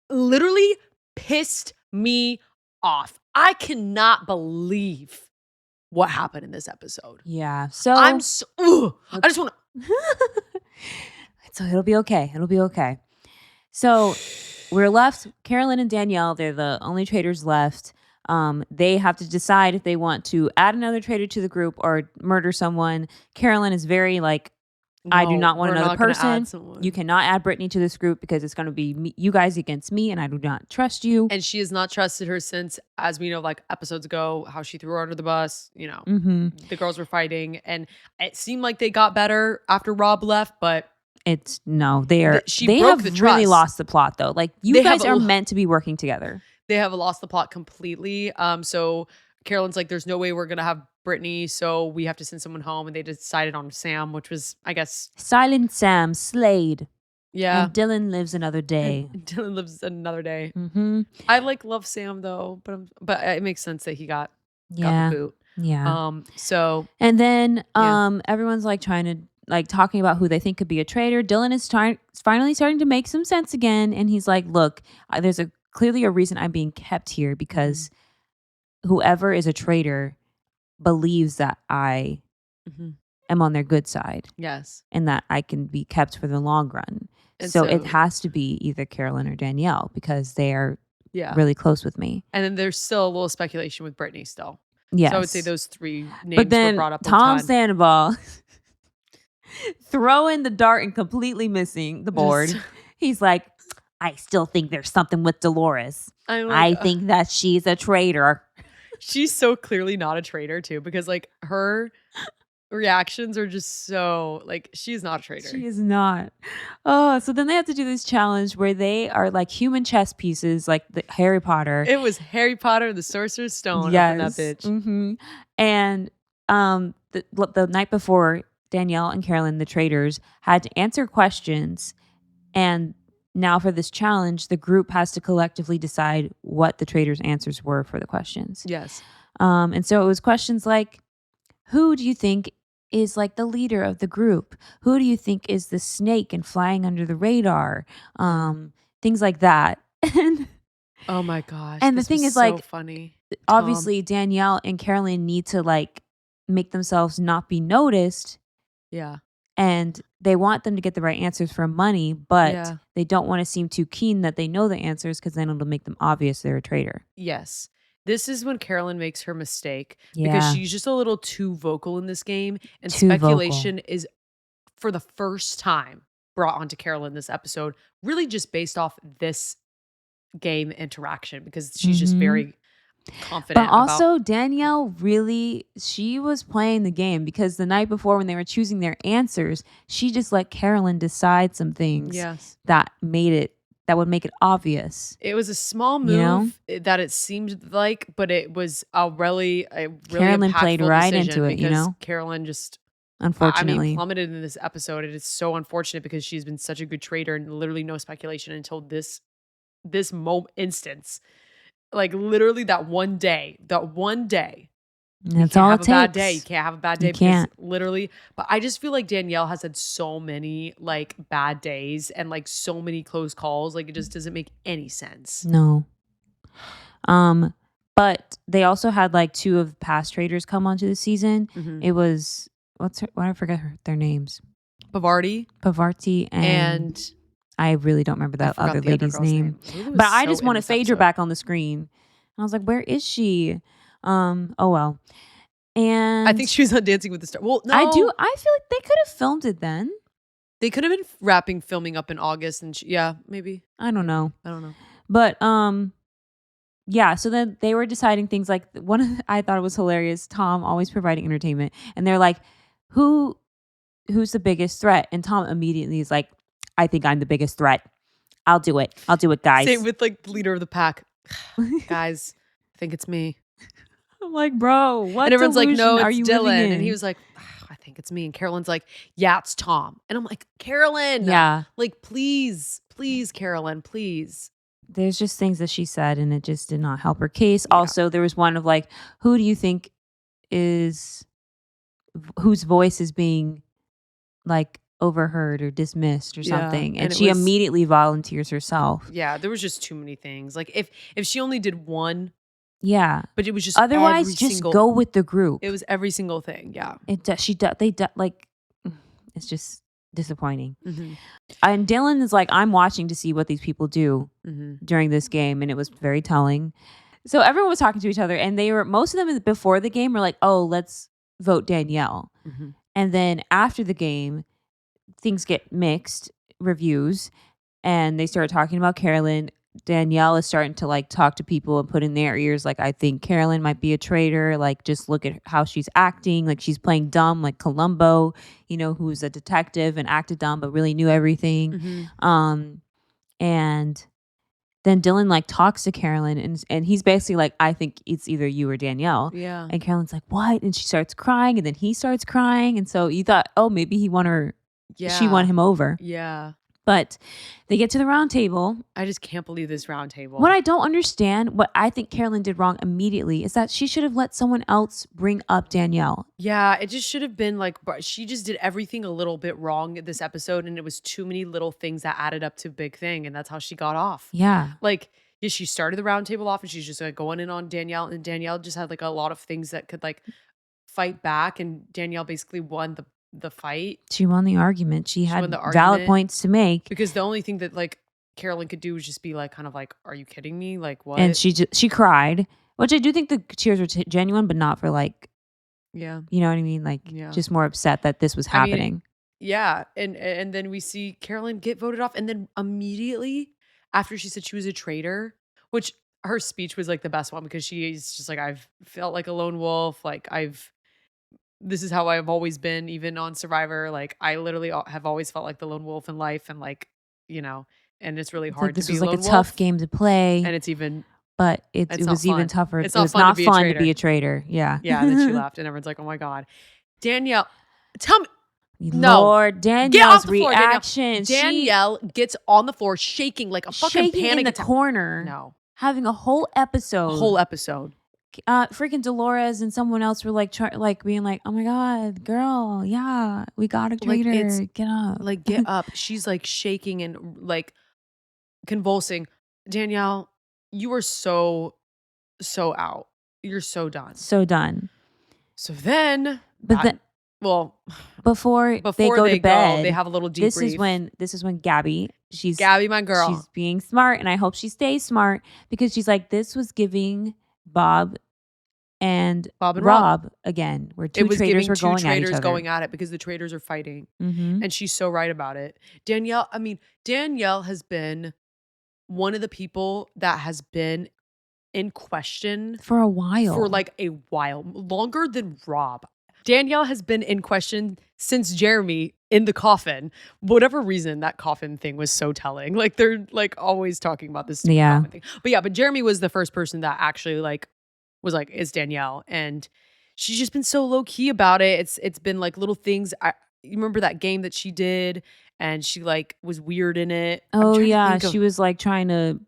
literally pissed me off. I cannot believe what happened in this episode. Yeah. So I just want to So it'll be okay. It'll be okay. So we're left, Carolyn and Danielle, they're the only traitors left. They have to decide if they want to add another traitor to the group or murder someone. Carolyn is very like, I do not want another person. You cannot add Brittany to this group because it's going to be me, you guys against me, and I do not trust you. And she has not trusted her since, as we know, like episodes ago, how she threw her under the bus. You know, the girls were fighting, and it seemed like they got better after Rob left, but they have really lost the plot though. Like you guys are meant to be working together. They have lost the plot completely. So Carolyn's like, there's no way we're gonna have Brittany, so we have to send someone home, and they decided on Sam, which was, I guess, Silent Sam Slade. Yeah, and Dylan lives another day. Dylan lives another day. I love Sam though, but it makes sense that he got the boot. Yeah. So and then everyone's like trying to like talking about who they think could be a traitor. Dylan is finally starting to make some sense again, and he's like, "Look, there's clearly a reason I'm being kept here because whoever is a traitor believes that I am on their good side. Yes, and that I can be kept for the long run. And so it has to be either Carolyn or Danielle because they are really close with me. And then there's still a little speculation with Brittany still. Yes. So I would say those three names but then were brought up. Tom Sandoval throwing the dart and completely missing the board. He's like, I still think there's something with Dolores. I think that she's a traitor. She's so clearly not a traitor too, because like her reactions are just so like, she's not a traitor. She is not. Oh, so then they have to do this challenge where they are like human chess pieces, like the Harry Potter. It was Harry Potter and the Sorcerer's Stone up in that bitch. And the night before, Danielle and Carolyn, the traitors, had to answer questions, and now for this challenge, the group has to collectively decide what the traitors' answers were for the questions. Yes. And so it was questions like, who do you think is like the leader of the group? Who do you think is the snake and flying under the radar? Things like that. Oh my gosh. And the thing is, like, funny. Obviously Danielle and Carolyn need to like make themselves not be noticed. Yeah. And they want them to get the right answers for money, but they don't want to seem too keen that they know the answers because then it'll make them obvious they're a traitor. Yes. This is when Carolyn makes her mistake because she's just a little too vocal in this game. And speculation is, for the first time, brought onto Carolyn this episode, really just based off this game interaction because she's just very confident. But also Danielle she was playing the game because the night before when they were choosing their answers, she just let Carolyn decide some things that would make it obvious. It was a small move that it seemed like, but it was a really Carolyn played right into it, Carolyn just unfortunately plummeted in this episode. It is so unfortunate because she's been such a good traitor and literally no speculation until this instance. Like literally that one day. That's all it takes. Bad day. You can't have a bad day. You can't. Literally. But I just feel like Danielle has had so many like bad days and like so many close calls. Like it just doesn't make any sense. No. But they also had like two of past traitors come onto the season. It was I forget their names. Pavarti and I really don't remember that other lady's name. But I just want to Phaedra back on the screen. And I was like, where is she? Oh well. And I think she was on Dancing with the Stars. Well, no. I feel like they could have filmed it then. They could have been wrapping filming up in August and maybe. I don't know. But yeah, so then they were deciding things like I thought it was hilarious. Tom always providing entertainment. And they're like, who's the biggest threat? And Tom immediately is like, I think I'm the biggest threat. I'll do it, guys. Same with like the leader of the pack. Guys, I think it's me. I'm like, bro, what? And everyone's like, no, it's Dylan. And he was like, I think it's me. And Carolyn's like, yeah, it's Tom. And I'm like, Carolyn. Yeah. Like, please, Carolyn, please. There's just things that she said and it just did not help her case. Yeah. Also, there was one of like, who do you think whose voice is being like overheard or dismissed or something, and she immediately volunteers herself. Yeah, there was just too many things. Like if she only did one, but it was just otherwise just go with the group. It was every single thing. Yeah, it's just disappointing. And Dylan is like, I'm watching to see what these people do during this game, and it was very telling. So everyone was talking to each other, and most of them before the game were like, oh, let's vote Danielle. And then after the game, things get mixed reviews, and they start talking about Carolyn. Danielle is starting to like talk to people and put in their ears like, I think Carolyn might be a traitor. Like, just look at how she's acting. Like, she's playing dumb, like Columbo, who's a detective and acted dumb but really knew everything. And then Dylan like talks to Carolyn and he's basically like, I think it's either you or Danielle. Yeah. And Carolyn's like, what? And she starts crying, and then he starts crying. And so you thought, oh, maybe he won her. Yeah. She won him over. Yeah. But they get to the round table. I just can't believe this round table. What I don't understand, what I think Carolyn did wrong immediately, is that she should have let someone else bring up Danielle. Yeah, it just should have been like, she just did everything a little bit wrong this episode, and it was too many little things that added up to a big thing, and that's how she got off. Yeah. Like, yeah, she started the round table off, and she's just like going in on Danielle, and Danielle just had like a lot of things that could like fight back, and Danielle basically won the fight. She won the argument. She had valid points to make. Because the only thing that like Carolyn could do was just be like, kind of like, are you kidding me? Like, what? And she cried, which I do think the cheers were genuine, but not for like, yeah, you know what I mean? Like, just more upset that this was happening. Yeah. And then we see Carolyn get voted off. And then immediately after she said she was a traitor, which her speech was like the best one, because she's just like, I've felt like a lone wolf. Like, this is how I've always been, even on Survivor. Like, I literally have always felt like the lone wolf in life, and like, and it's really hard to be a lone wolf. This was like a tough game to play, and it's even, but it was even tougher. It's it was not fun to be a traitor. Yeah, yeah. And then she left, and everyone's like, "Oh my god, Danielle, tell me." Lord, Danielle's reaction. Danielle gets on the floor, shaking like a fucking panic in the corner. No, having a whole episode. Freaking Dolores and someone else were like being like, oh my god, girl, yeah, we got a traitor, like, get up, like get up. She's like shaking and like convulsing. Danielle, you are so out. You're so done. So done. So then, before they go to bed, they have a little debrief. This is when Gabby, Gabby, my girl, she's being smart, and I hope she stays smart, because she's like, this was giving Bob and Rob again, where two traitors were going at each other. Going at it because the traitors are fighting. And she's so right about it. Danielle has been one of the people that has been in question for a while. For like a while. Longer than Rob. Danielle has been in question since Jeremy in the coffin. Whatever reason, that coffin thing was so telling. Like, they're like always talking about this coffin thing. But Jeremy was the first person that actually like was like, it's Danielle. And she's just been so low key about it. It's been like little things. You remember that game that she did, and she like was weird in it. Oh yeah, she was like trying to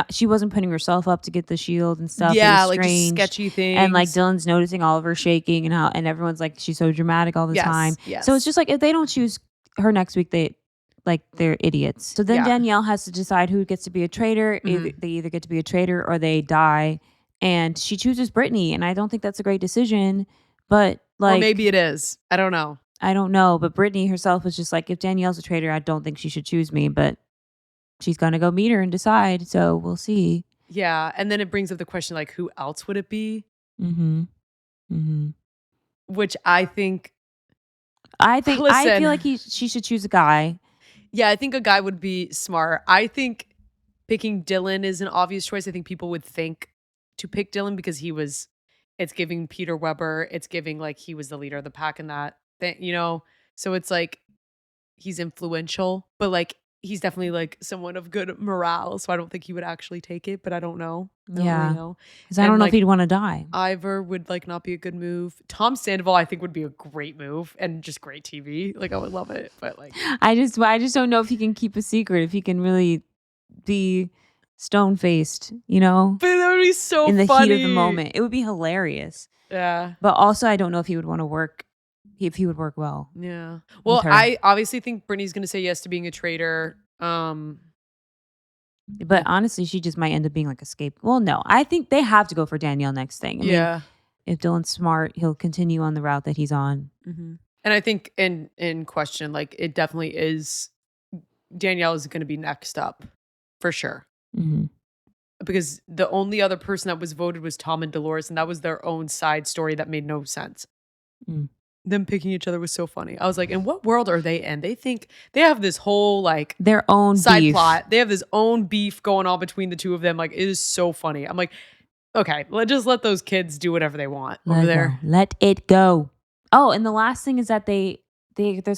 she wasn't putting herself up to get the shield and stuff. Yeah, like just sketchy things. And like Dylan's noticing all of her shaking and everyone's like, she's so dramatic all the time. Yes. So it's just like, if they don't choose her next week, they're idiots. So then Danielle has to decide who gets to be a traitor. They either get to be a traitor or they die. And she chooses Brittany, and I don't think that's a great decision. But like, or maybe it is. I don't know. But Brittany herself was just like, if Danielle's a traitor, I don't think she should choose me. But she's gonna go meet her and decide. So we'll see. Yeah, and then it brings up the question, like, who else would it be? Which I think. I feel like she should choose a guy. Yeah, I think a guy would be smart. I think picking Dylan is an obvious choice. I think people would think to pick Dylan because it's giving Peter Weber. It's giving like he was the leader of the pack in that thing, So it's like he's influential, but like he's definitely like someone of good morale. So I don't think he would actually take it, but I don't know. Because I don't know if he'd want to die. Ivor would like not be a good move. Tom Sandoval, I think, would be a great move and just great TV. Like, I would love it, but like I just don't know if he can keep a secret, if he can really be stone-faced, But that would be so funny. In the heat of the moment. It would be hilarious. Yeah. But also, I don't know if he would want to work, if he would work well. Yeah. Well, I obviously think Brittany's going to say yes to being a traitor. But honestly, she just might end up being like a scapegoat. Well, no. I think they have to go for Danielle next thing. I mean, if Dylan's smart, he'll continue on the route that he's on. And And I think in question, like it definitely is. Danielle is going to be next up for sure. Mm-hmm. Because the only other person that was voted was Tom and Dolores, and that was their own side story that made no sense. Them picking each other was so funny. I was like, in what world are they in? They think they have this whole like their own side beef. plot. They have this own beef going on between the two of them. Like it is so funny. I'm like, okay, just let those kids do whatever they want over there. Let it go. Oh, and the last thing is that there's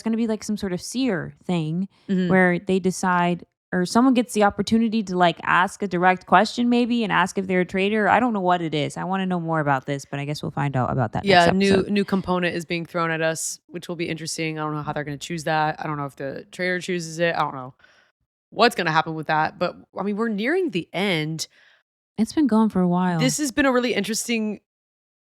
going to be like some sort of seer thing where they decide, or someone gets the opportunity to like ask a direct question maybe and ask if they're a traitor. I don't know what it is. I want to know more about this, but I guess we'll find out about that next episode. New component is being thrown at us, which will be interesting. I don't know how they're going to choose that. I don't know if the traitor chooses it. I don't know what's going to happen with that. But I mean, we're nearing the end. It's been going for a while. This has been a really interesting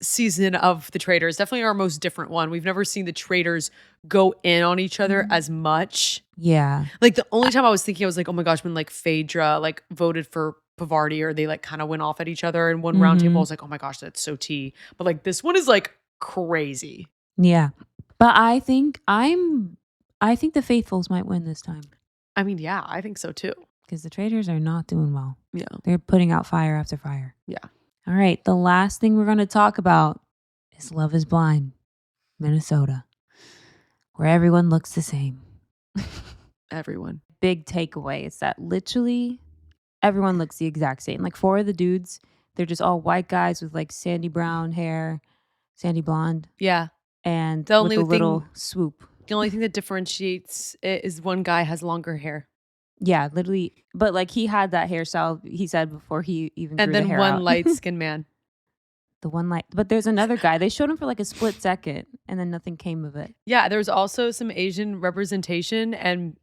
season of the Traitors. Definitely our most different one. We've never seen the Traitors go in on each other as much. Yeah. Like the only time I was thinking, I was like, oh my gosh, when like Phaedra like voted for Pavarti, or they like kind of went off at each other in one round table. I was like, oh my gosh, that's so tea. But like this one is like crazy. Yeah. But I think the faithfuls might win this time. I mean, yeah, I think so too. Because the Traitors are not doing well. Yeah. They're putting out fire after fire. Yeah. All right. The last thing we're going to talk about is Love is Blind, Minnesota, where everyone looks the same. Everyone. Big takeaway is that literally everyone looks the exact same. Like 4 of the dudes, they're just all white guys with like sandy brown hair, sandy blonde. Yeah. And the only with a little swoop. The only thing that differentiates it is one guy has longer hair. Yeah, literally. But like he had that hairstyle, he said, before he even grew the hair out. And then one light-skinned man. But there's another guy. They showed him for like a split second and then nothing came of it. Yeah, there was also some Asian representation and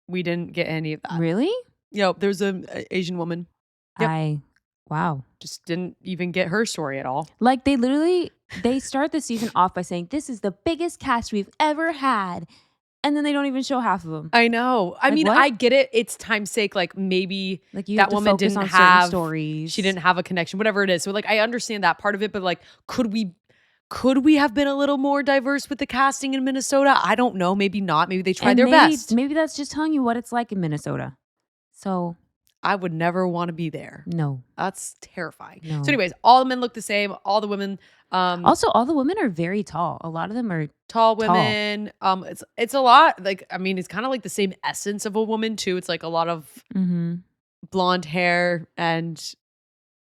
we didn't get any of that. Really? Yeah, there's an Asian woman. Yep. Wow. Just didn't even get her story at all. Like they start the season off by saying, this is the biggest cast we've ever had. And then they don't even show half of them. I know. I mean, what? I get it. It's time's sake. Like maybe like that woman didn't have stories. She didn't have a connection, whatever it is. So like, I understand that part of it, but like, could we have been a little more diverse with the casting in Minnesota? I don't know. Maybe not. Maybe they tried their best. Maybe that's just telling you what it's like in Minnesota. So I would never want to be there. No. That's terrifying. No. So anyways, all the men look the same. All the women. Also, all the women are very tall. A lot of them are tall women. It's a lot. Like, I mean, it's kind of like the same essence of a woman too. It's like a lot of blonde hair and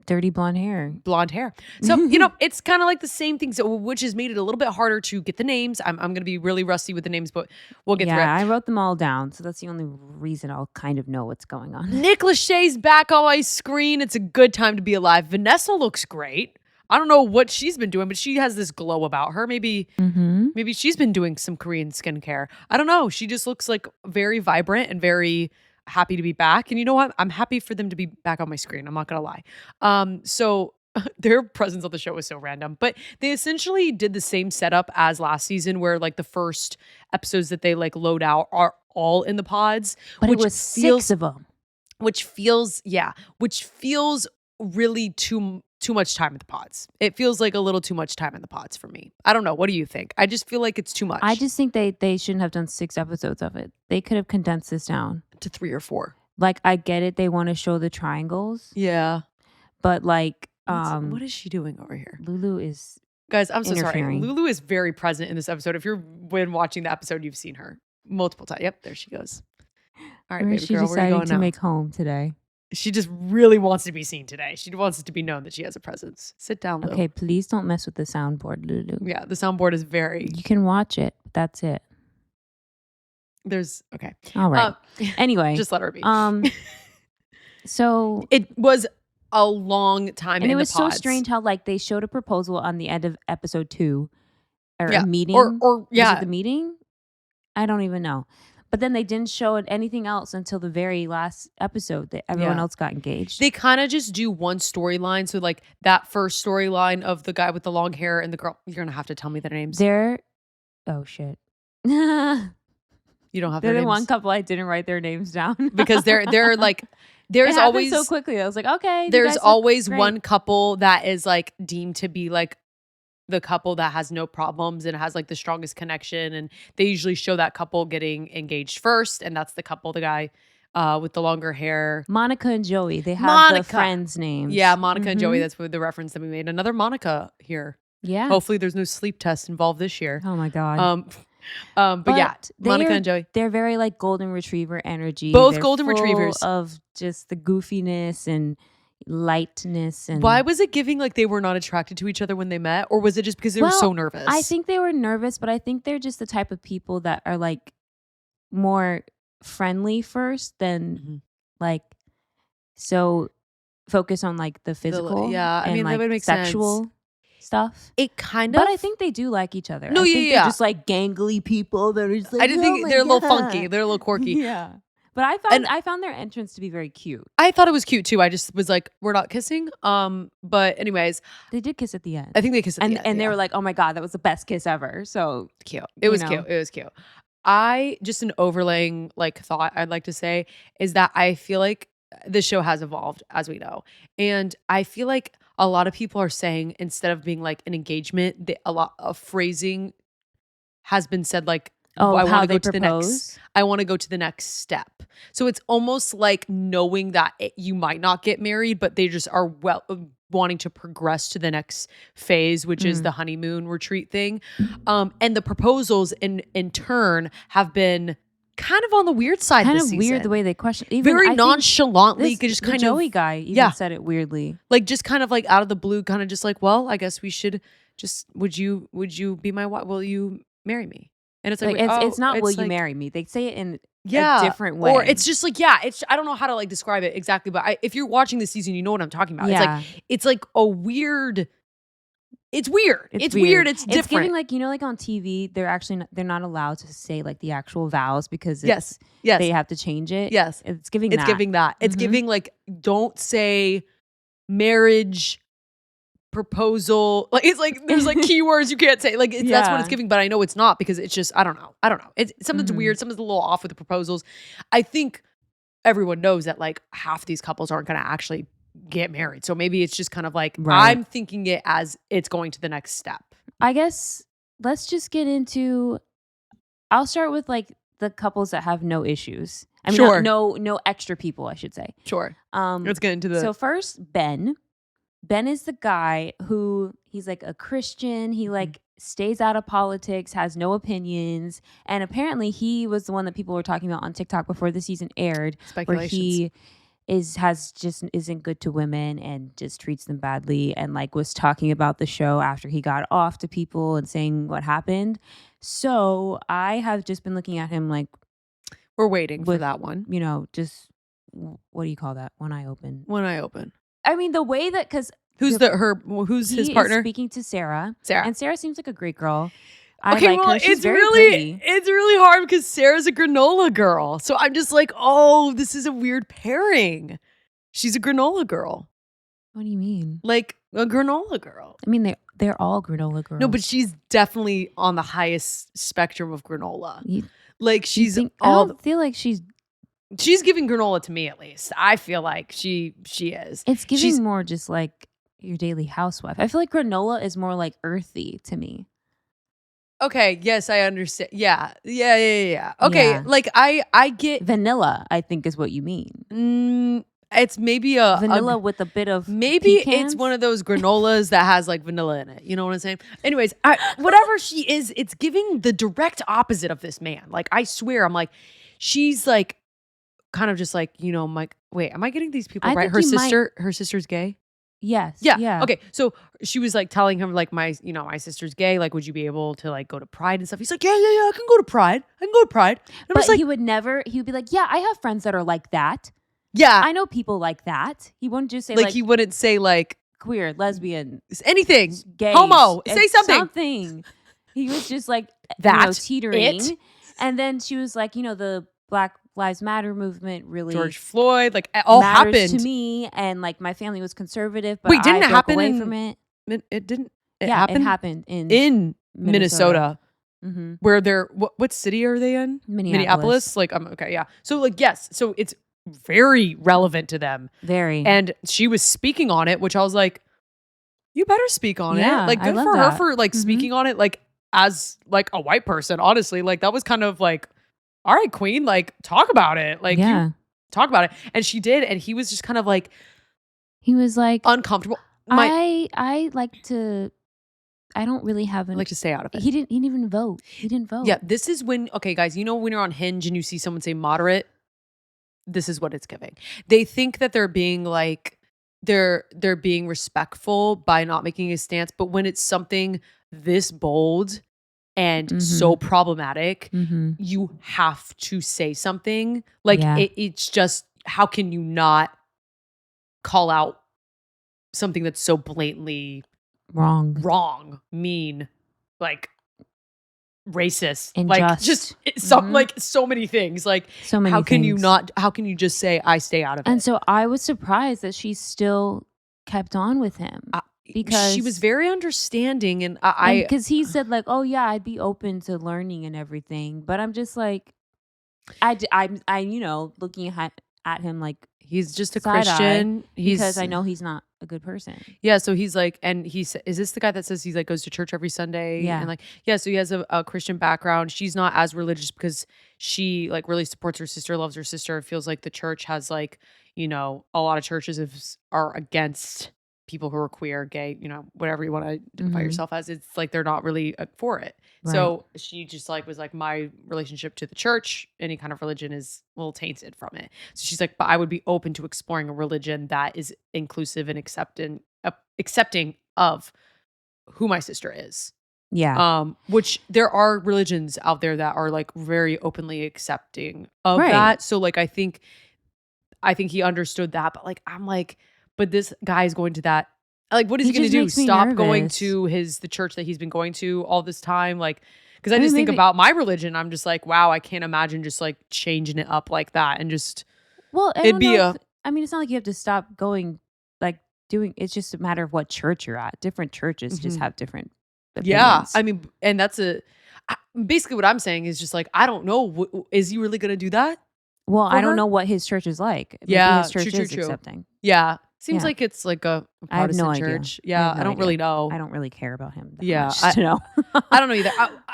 dirty blonde hair. So, it's kind of like the same thing. So, which has made it a little bit harder to get the names. I'm going to be really rusty with the names, but we'll get through it. Yeah, I wrote them all down. So that's the only reason I'll kind of know what's going on. Nick Lachey's back on my screen. It's a good time to be alive. Vanessa looks great. I don't know what she's been doing, but she has this glow about her. Maybe she's been doing some Korean skincare. I don't know. She just looks like very vibrant and very happy to be back. And you know what? I'm happy for them to be back on my screen. I'm not going to lie. So their presence on the show was so random, but they essentially did the same setup as last season where like the first episodes that they like load out are all in the pods. But it was 6 of them. Which feels really too much time in the pods. It feels like a little too much time in the pods for me. I don't know. What do you think? I just feel like it's too much. I just think they shouldn't have done 6 episodes of it. They could have condensed this down to 3 or 4. Like, I get it. They want to show the triangles. Yeah. But like, what is she doing over here? Lulu is Guys, I'm so sorry. Lulu is very present in this episode. If you've been watching the episode, you've seen her multiple times. Yep, there she goes. All right, baby girl, where are you going now? To make home today. She just really wants to be seen today. She wants it to be known that she has a presence. Sit down, Lulu. Okay, please don't mess with the soundboard, Lulu. Yeah, the soundboard is very... You can watch it, but that's it. Okay. All right. Anyway. Just let her be. So... It was a long time and in it was the pods. So strange how like they showed a proposal on the end of episode 2. Or a meeting. Or yeah. Was it the meeting? I don't even know. But then they didn't show anything else until the very last episode that everyone else got engaged. They kind of just do one storyline. So like that first storyline of the guy with the long hair and the girl, you're going to have to tell me their names. Oh shit. You don't have their names? They're the one couple I didn't write their names down. Because they're like, there's always so quickly. I was like, okay. There's always one couple that is like deemed to be like the couple that has no problems and has like the strongest connection, and they usually show that couple getting engaged first, and that's the couple, the guy with the longer hair. Monica and Joey. They have the friends' names. Yeah, Monica and Joey. That's the reference that we made. Another Monica here. Yeah. Hopefully there's no sleep test involved this year. Oh my God. But yeah, Monica and Joey. They're very like golden retriever energy. Both they're golden full retrievers. Of just the goofiness and lightness. And why was it giving like they were not attracted to each other when they met? Or was it just because they were so nervous? I think they were nervous, but I think they're just the type of people that are like more friendly first than like so focus on like the physical. I mean, like that would make sexual sense. Stuff. It kind of, but I think they do like each other. No, I think yeah. they're just like gangly people that are just like, I didn't think they're a little funky. They're a little quirky. Yeah. But I found their entrance to be very cute. I thought it was cute too. I just was like, we're not kissing. But anyways, they did kiss at the end. I think they kissed at the end. And they were like, oh my God, that was the best kiss ever. So cute. It was cute. It was cute. I just an overlaying like thought I'd like to say is that I feel like this show has evolved, as we know. And I feel like a lot of people are saying, instead of being like an engagement, a lot of phrasing has been said like, I want to go to the next. I want to go to the next step. So it's almost like knowing that you might not get married, but they just are wanting to progress to the next phase, which is the honeymoon retreat thing. And the proposals in turn have been kind of on the weird side. Kind of season. Weird the way they question. Even very nonchalantly, just kind of. Joey guy even said it weirdly, like just kind of like out of the blue, kind of just like, well, I guess we should just. Would you be my wife? Will you marry me? And it's like, it's not will you marry me? They say it in a different way. Or it's just like, it's I don't know how to like describe it exactly, but if you're watching this season, you know what I'm talking about. Yeah. It's like a weird. It's weird. It's weird. It's different. It's giving like, like on TV, they're not allowed to say like the actual vows because yes, they have to change it. Yes. It's giving that. It's giving like, don't say marriage proposal. Like it's like there's like keywords you can't say. Like that's what it's giving, but I know it's not because it's just I don't know. It's something's weird. Something's a little off with the proposals. I think everyone knows that like half these couples aren't going to actually get married. So maybe it's just kind of like I'm thinking it as it's going to the next step. I guess let's just get into. I'll start with like the couples that have no issues. I mean, no extra people, I should say. Sure. Let's get into the. So first, Ben. Ben is the guy who he's like a Christian. He like stays out of politics, has no opinions. And apparently he was the one that people were talking about on TikTok before the season aired. Speculations. Where he isn't good to women and just treats them badly and like was talking about the show after he got off to people and saying what happened. So I have just been looking at him like. We're waiting for that one. Just what do you call that? One eye open. One eye open. I mean, the way that who's his partner? Is speaking to Sarah, and Sarah seems like a great girl. It's really hard because Sarah's a granola girl, so I'm just like, oh, this is a weird pairing. She's a granola girl. What do you mean? Like a granola girl? I mean, they're all granola girls. No, but she's definitely on the highest spectrum of granola. She's I don't feel like she's giving granola to me, at least. I feel like she is. It's giving more just like your daily housewife. I feel like granola is more like earthy to me. Okay, yes, I understand. Yeah. Okay, like I get vanilla, I think is what you mean. It's maybe a vanilla with a bit of maybe pecans? It's one of those granolas that has like vanilla in it. You know what I'm saying? Anyways, whatever she is, it's giving the direct opposite of this man. Like I swear, I'm like, she's like kind of just like, I'm like, wait, am I getting these people right? Her sister's gay? Yes. Yeah. Okay. So she was like telling him like my sister's gay. Like, would you be able to like go to Pride and stuff? He's like, yeah. I can go to Pride. And but he would be like, yeah, I have friends that are like that. Yeah. I know people like that. He wouldn't just say he wouldn't say like queer, lesbian, anything, gay, homo, say something. He was just like that teetering. And then she was like, the Black Lives Matter movement really George Floyd, like it all happened to me, and like my family was conservative, but didn't I it happen away from it. It didn't. It happened in Minnesota. Mm-hmm. Where they're what city are they in? Minneapolis. Like okay, yeah. So like yes, so it's very relevant to them. Very. And she was speaking on it, which I was like, You better speak on it. Like, good for her for like speaking on it, like as like a white person, honestly. Like that was kind of like, all right, queen, like talk about it. Like you talk about it. And she did, and he was just kind of like, he was like uncomfortable. I like to, I don't really have I like to stay out of it. He didn't even vote. He didn't vote. Yeah, this is when, okay guys, you know when you're on Hinge and you see someone say moderate, this is what it's giving. They think that they're being like, they're being respectful by not making a stance, but when it's something this bold and so problematic, you have to say something. Like it's just, how can you not call out something that's so blatantly wrong, mean, like racist, and like just some like so many things, like so many how can things. you not, how can you just say I stay out of it? And so I was surprised that she still kept on with him, because she was very understanding, and because he said like, oh yeah, I'd be open to learning and everything, but I'm just like, I you know, looking at him like he's just a Christian, because I know he's not a good person. Yeah, so he's like, and is this the guy that says he's like goes to church every Sunday? Yeah, and like, yeah, so he has a Christian background. She's not as religious because she like really supports her sister, loves her sister. Feels like the church has like, you know, a lot of churches are against people who are queer, gay, you know, whatever you want to identify yourself as. It's like they're not really for it. Right. So she just like was like, my relationship to the church, any kind of religion is a little tainted from it. So she's like, but I would be open to exploring a religion that is inclusive and accepting of who my sister is. Yeah. Which there are religions out there that are like very openly accepting of that. So like I think he understood that, but like I'm like, but this guy is going to that. Like, what is he going to do? Stop going to the church that he's been going to all this time? Like, because I just think about my religion. I'm just like, wow, I can't imagine just like changing it up like that and just. Well, it'd be I mean, it's not like you have to stop going, like doing. It's just a matter of what church you're at. Different churches just have different opinions. Yeah, I mean, and that's basically what I'm saying is just like, I don't know. Is he really going to do that? Well, I don't know what his church is like. Maybe his church is accepting. Yeah. Seems like it's like a Protestant church. Yeah, I don't really know. I don't really care about him that much to know. I don't know either.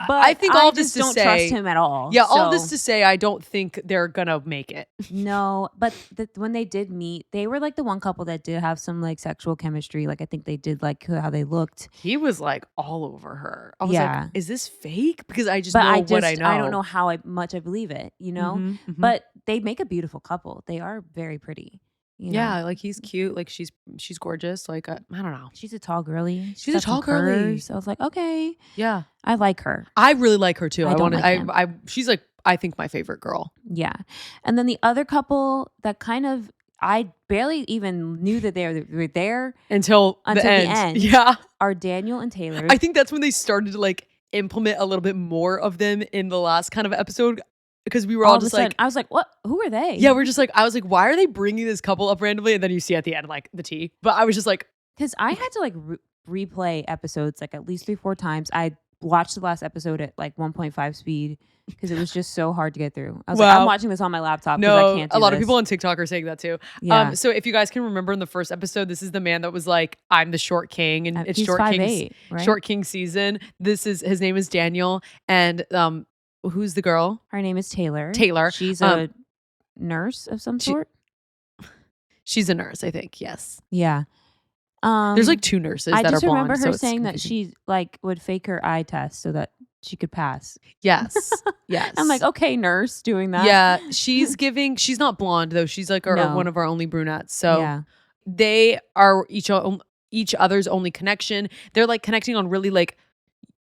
But I think all this to say, don't trust him at all. Yeah, all this to say, I don't think they're gonna make it. No, but when they did meet, they were like the one couple that did have some like sexual chemistry. Like I think they did like how they looked. He was like all over her. I was like, is this fake? Because I just know what I know. I don't know how much I believe it, you know? But they make a beautiful couple. They are very pretty. You know? Yeah, like he's cute. Like she's gorgeous. Like I don't know. She's a tall girly. She's a tall girly. So I was like, okay, yeah, I like her. I really like her too. She's like, I think my favorite girl. Yeah, and then the other couple that kind of I barely even knew that they were there until the end. Yeah, are Daniel and Taylor. I think that's when they started to like implement a little bit more of them in the last kind of episode. Because we were all just like, I was like, what? Who are they? Yeah, we're just like, I was like, why are they bringing this couple up randomly? And then you see at the end, like the tea. But I was just like, because I had to like replay episodes like at least 3-4 times. I watched the last episode at like 1.5 speed because it was just so hard to get through. I was like, I'm watching this on my laptop because I can't do a lot of people on TikTok are saying that too. Yeah. So if you guys can remember in the first episode, this is the man that was like, I'm the short king, and it's Short King season. His name is Daniel, and who's the girl? Her name is Taylor. She's a nurse of some sort. She's a nurse, I think. Yes. Yeah. There's like 2 nurses that are blonde. I just remember her saying that she like would fake her eye test so that she could pass. Yes. Yes. I'm like, okay, nurse doing that. Yeah. She's not blonde though. She's like one of our only brunettes. So they are each other's only connection. They're like connecting on really like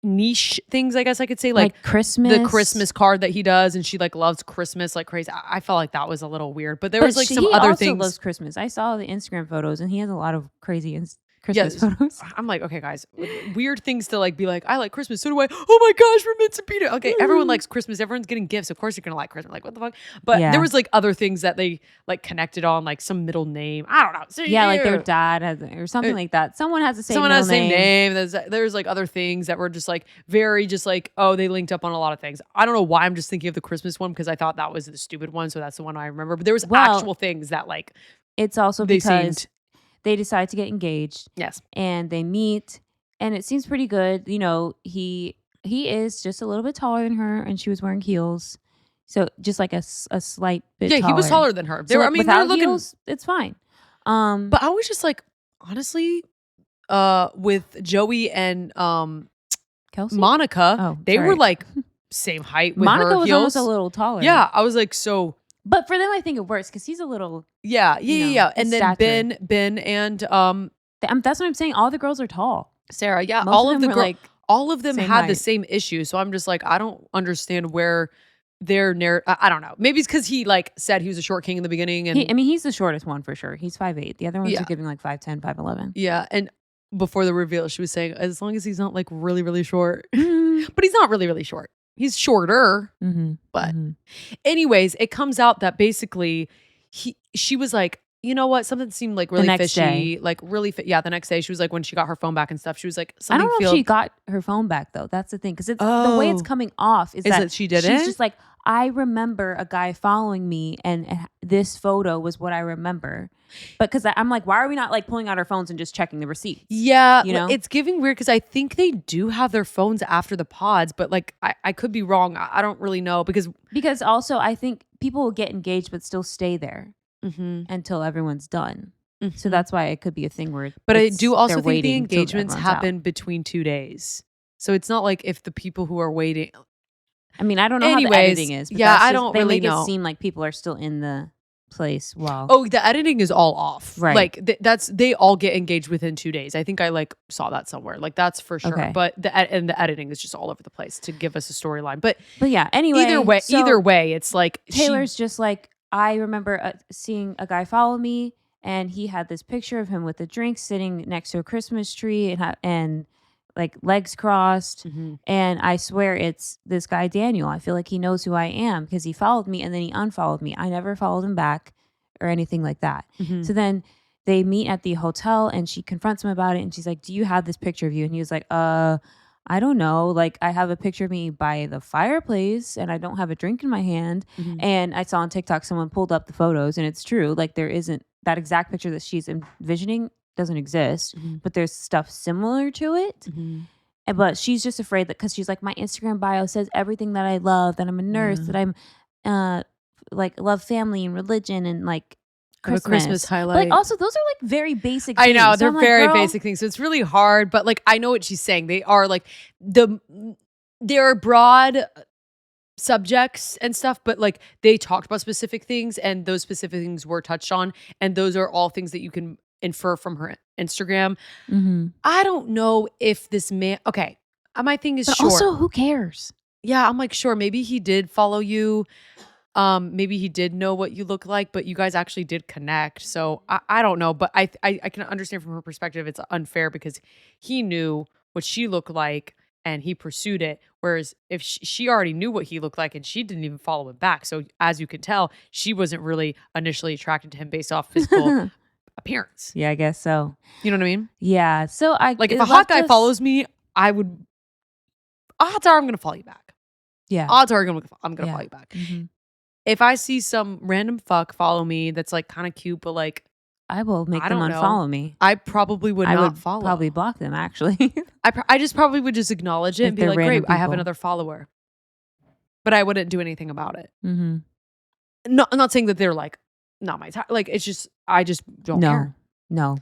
niche things, I guess I could say, like Christmas, the Christmas card that he does, and she like loves Christmas like crazy. I felt like that was a little weird, but there was like some other things. He loves Christmas. I saw the Instagram photos, and he has a lot of crazy Christmas photos. I'm like, okay, guys, weird things to like be like, I like Christmas. So do I. Oh my gosh, we're meant to be there. Okay, everyone likes Christmas. Everyone's getting gifts. Of course, you're gonna like Christmas. Like, what the fuck? But there was like other things that they like connected on, like some middle name. I don't know. So, like their dad has or something like that. Someone has the same. Someone has the same name. There's like other things that were just like very just like, oh, they linked up on a lot of things. I don't know why I'm just thinking of the Christmas one because I thought that was the stupid one, so that's the one I remember. But there was actual things that like it's also because they decide to get engaged. Yes. And they meet, and it seems pretty good. You know, he is just a little bit taller than her, and she was wearing heels. So just like a slight bit taller. Yeah, he was taller than her. So like, without heels, it's fine. But I was just like, honestly, with Joey and Kelsey? Monica, they were like same height with Monica her was heels. almost a little taller. Yeah, I was like, so. But for them, I think it works because he's a little. Yeah. And then stature. Ben and that's what I'm saying. All the girls are tall. Sarah. Yeah, Most all of of them the were, like, all of them same had the height. same issue. So I'm just like, I don't understand where their narrative. I don't know. Maybe it's because he like said he was a short king in the beginning, and he's the shortest one for sure. He's 5'8". The other ones are giving like 5'10", 5'11". Yeah, and before the reveal, she was saying as long as he's not like really, really short, but he's not really, really short. He's shorter, but anyways, it comes out that basically she was like, you know what? Something seemed like really fishy, like really. The next day she was like, when she got her phone back and stuff, she was like, I don't know if she got her phone back though. That's the thing, because it's the way it's coming off is that she didn't. She's just like, I remember a guy following me, and this photo was what I remember. But because I'm like, why are we not like pulling out our phones and just checking the receipts? Yeah, you know, it's giving weird because I think they do have their phones after the pods, but like I could be wrong. I don't really know because also I think people will get engaged but still stay there until everyone's done. So that's why it could be a thing where. But I do also think the engagements happen between 2 days, so it's not like if the people who are waiting. I mean, I don't know how the editing is. But I don't really know. They make it seem like people are still in the place while. Oh, the editing is all off. Right. Like they all get engaged within 2 days. I think I like saw that somewhere. Like that's for sure. Okay. But the editing is just all over the place to give us a storyline. But yeah. Anyway, either way, it's like Taylor's just like, I remember seeing a guy follow me, and he had this picture of him with a drink sitting next to a Christmas tree and like legs crossed. And I swear it's this guy, Daniel. I feel like he knows who I am because he followed me and then he unfollowed me. I never followed him back or anything like that. So then they meet at the hotel and she confronts him about it. And she's like, do you have this picture of you? And he was like, I don't know. Like, I have a picture of me by the fireplace and I don't have a drink in my hand. And I saw on TikTok, someone pulled up the photos and it's true. Like, there isn't that exact picture that she's envisioning doesn't exist, but there's stuff similar to it. But she's just afraid that because she's like, my Instagram bio says everything that I love, that I'm a nurse, that I'm like love family and religion and like Christmas highlight. But like, also, those are like very basic things. I know, so they're like, very basic things. So it's really hard, but like, I know what she's saying. They are like they're broad subjects and stuff, but like they talked about specific things and those specific things were touched on. And those are all things that you can infer from her Instagram. I don't know if this man, okay, my thing is, but short. Also, who cares? Yeah, I'm like, sure, maybe he did follow you. Maybe he did know what you look like, but you guys actually did connect. So I don't know, but I can understand from her perspective it's unfair because he knew what she looked like and he pursued it. Whereas if she already knew what he looked like and she didn't even follow him back. So as you can tell, she wasn't really initially attracted to him based off physical appearance. Yeah, I guess so. You know what I mean? Yeah. So like if a hot guy follows me, odds are I'm gonna follow you back. Yeah. Odds are I'm gonna follow you back. If I see some random fuck follow me that's like kind of cute, but like I will make them unfollow me. I probably would not follow. Probably block them actually. I just probably would just acknowledge it and be like, great, people. I have another follower. But I wouldn't do anything about it. No, I'm not saying that they're like not my type. Like it's just I just don't care. No.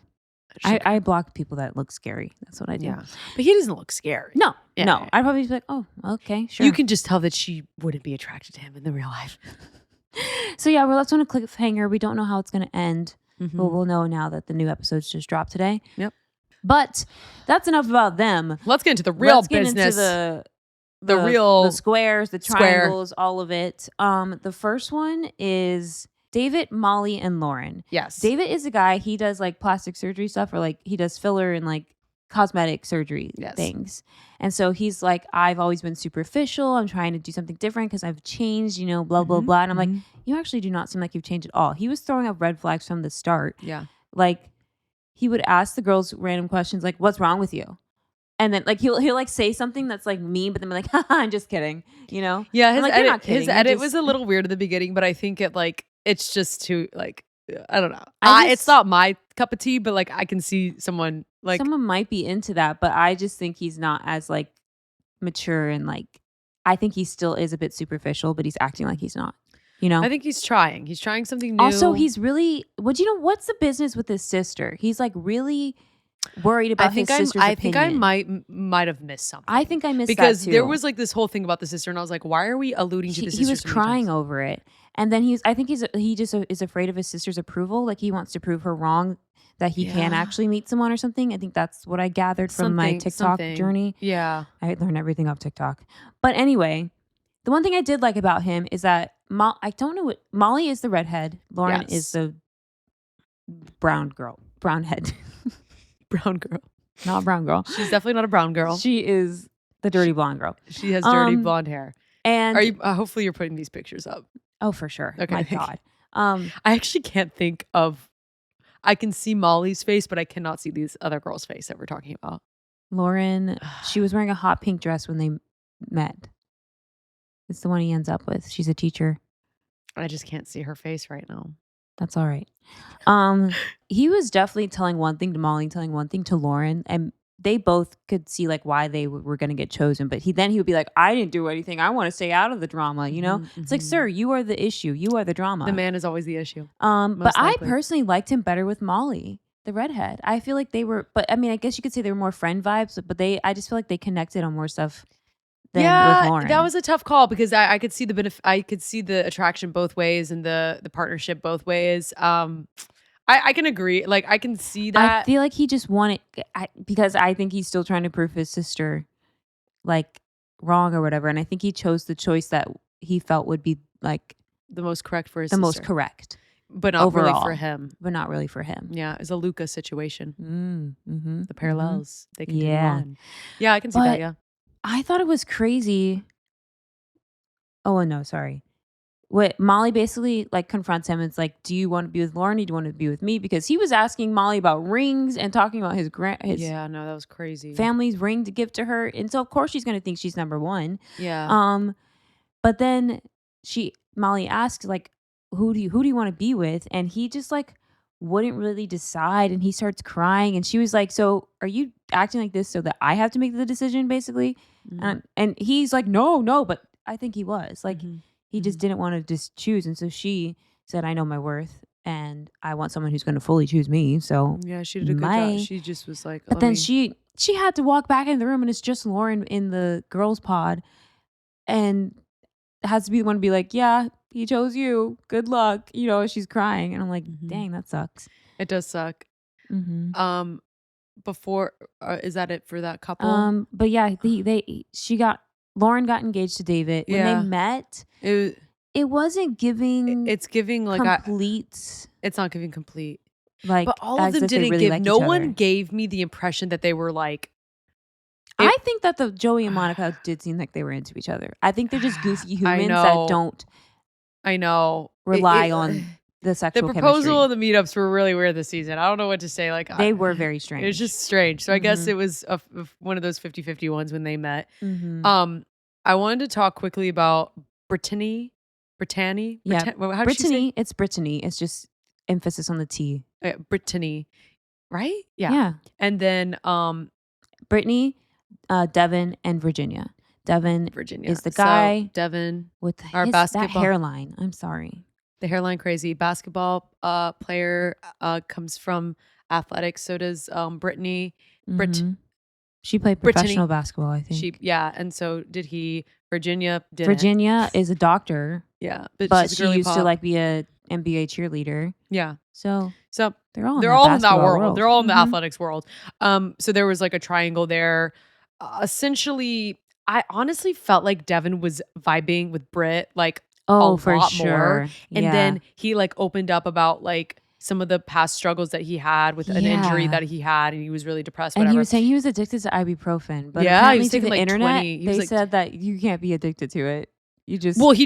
I block people that look scary. That's what I do. Yeah. But he doesn't look scary. No. I'd probably be like, oh, okay, sure. You can just tell that she wouldn't be attracted to him in the real life. So yeah, we're left on a cliffhanger. We don't know how it's going to end. But we'll know now that the new episodes just dropped today. Yep. But that's enough about them. Let's get into the real business. Let's get into the squares, the triangles, all of it. The first one is David, Molly, and Lauren. Yes. David is a guy, he does like plastic surgery stuff or like he does filler and like cosmetic surgery things. And so he's like, I've always been superficial. I'm trying to do something different because I've changed, blah, blah, blah. And I'm like, you actually do not seem like you've changed at all. He was throwing up red flags from the start. Yeah. Like he would ask the girls random questions like, what's wrong with you? And then like he'll like say something that's like mean, but then be like, haha, I'm just kidding, Yeah, his edit was a little weird at the beginning, but I think it's just too like, I don't know. It's not my cup of tea, but like I can see someone might be into that, but I just think he's not as like mature and like I think he still is a bit superficial, but he's acting like he's not. You know? I think he's trying. He's trying something new. Also, he's really what's the business with his sister? He's like really worried about his sister's opinion. I think I might have missed something. I think I missed because that too. There was like this whole thing about the sister, and I was like, why are we alluding to the sister? He was crying over it, and then I think he just is afraid of his sister's approval. Like he wants to prove her wrong that he can actually meet someone or something. I think that's what I gathered from my TikTok journey. Yeah, I learned everything off TikTok. But anyway, the one thing I did like about him is that I don't know what Molly is the redhead. Lauren is the brownhead. Brown girl. Not brown girl. She's definitely not a brown girl. She is the dirty blonde girl. She has dirty blonde hair. And are you? Hopefully, you're putting these pictures up. Oh, for sure. Okay. My God. I actually can't think of. I can see Molly's face, but I cannot see these other girls' face that we're talking about. Lauren. She was wearing a hot pink dress when they met. It's the one he ends up with. She's a teacher. I just can't see her face right now. That's all right. He was definitely telling one thing to Molly, telling one thing to Lauren, and they both could see like why they were going to get chosen. But he would be like, I didn't do anything. I want to stay out of the drama. You know, it's like, sir, you are the issue. You are the drama. The man is always the issue. But I personally liked him better with Molly, the redhead. I feel like they were, but I mean, I guess you could say they were more friend vibes. But I just feel like they connected on more stuff. With Lauren. That was a tough call because I could see the benefit. I could see the attraction both ways and the partnership both ways. I can agree. Like I can see that. I feel like he just wanted because I think he's still trying to prove his sister like wrong or whatever, and I think he chose the choice that he felt would be like the most correct for his sister. Most correct, but not overall, really for him. But not really for him. Yeah, it's a Luca situation. Mm-hmm. The parallels they continue on. Yeah, I can see that. Yeah. I thought it was crazy. Oh, no, sorry. What Molly basically like confronts him. It's like, do you want to be with Lauren? Or do you want to be with me? Because he was asking Molly about rings and talking about his yeah, no, that was crazy. Family's ring to give to her, and so of course she's going to think she's number one. Yeah. But then Molly asks like, who do you want to be with? And he just like wouldn't really decide, and he starts crying, and she was like, so are you acting like this so that I have to make the decision basically? And he's like, no, but I think he was like he just didn't want to just choose, and so she said, I know my worth and I want someone who's going to fully choose me. So yeah, she did a good job. She just was like, but then she had to walk back in the room, and it's just Lauren in the girls pod, and has to be the one to be like, yeah, he chose you. Good luck. You know, she's crying. And I'm like, dang, that sucks. It does suck. Before, is that it for that couple? But yeah, Lauren got engaged to David. When they met, it wasn't giving. It's giving like complete. It's not giving complete. Like, but all of them didn't give. No one gave me the impression that they were like. I think that the Joey and Monica did seem like they were into each other. I think they're just goofy humans that don't. I know. Rely on the sexual chemistry. The proposal chemistry. and the meetups were really weird this season. I don't know what to say. Like they were very strange. It was just strange. So I guess it was one of those 50-50 ones when they met. I wanted to talk quickly about Brittany. Yeah, how did she say? It's Brittany. It's just emphasis on the T. Brittany, right? Yeah. And then Brittany, Devin, and Virginia. Virginia is the guy. So Devin with basketball that hairline. I'm sorry. The hairline crazy. Basketball player comes from athletics. So does Brittany. She played professional basketball, I think. And so did he. Virginia didn't. Virginia is a doctor. Yeah, but she used to like be a NBA cheerleader. Yeah. So they're all in that world. They're all in the athletics world. So there was like a triangle there. Essentially, I honestly felt like Devin was vibing with Britt like a lot more. And then he like opened up about like some of the past struggles that he had with an injury that he had, and he was really depressed. And he was saying he was addicted to ibuprofen, but he was taking the like internet, 20. They said that you can't be addicted to it. You just he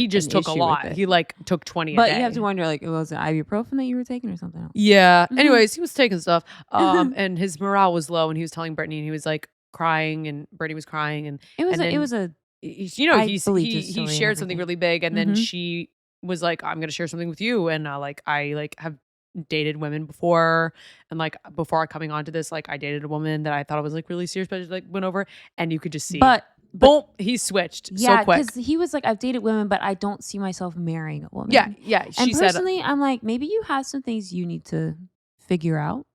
just took a lot. He like took 20 a day. But you have to wonder, like, was it ibuprofen that you were taking or something else? Yeah. Anyways, he was taking stuff, and his morale was low, and he was telling Brittany, and he was like crying, and Brittany was crying, and he shared something really big, and then she was like, I'm gonna share something with you, and I have dated women before, and like before coming onto this, like I dated a woman that I thought was like really serious, but it, like went over, and you could just see. But boom, he switched so quick. because he was like, I've dated women, but I don't see myself marrying a woman. Yeah. And personally, I'm like, maybe you have some things you need to figure out.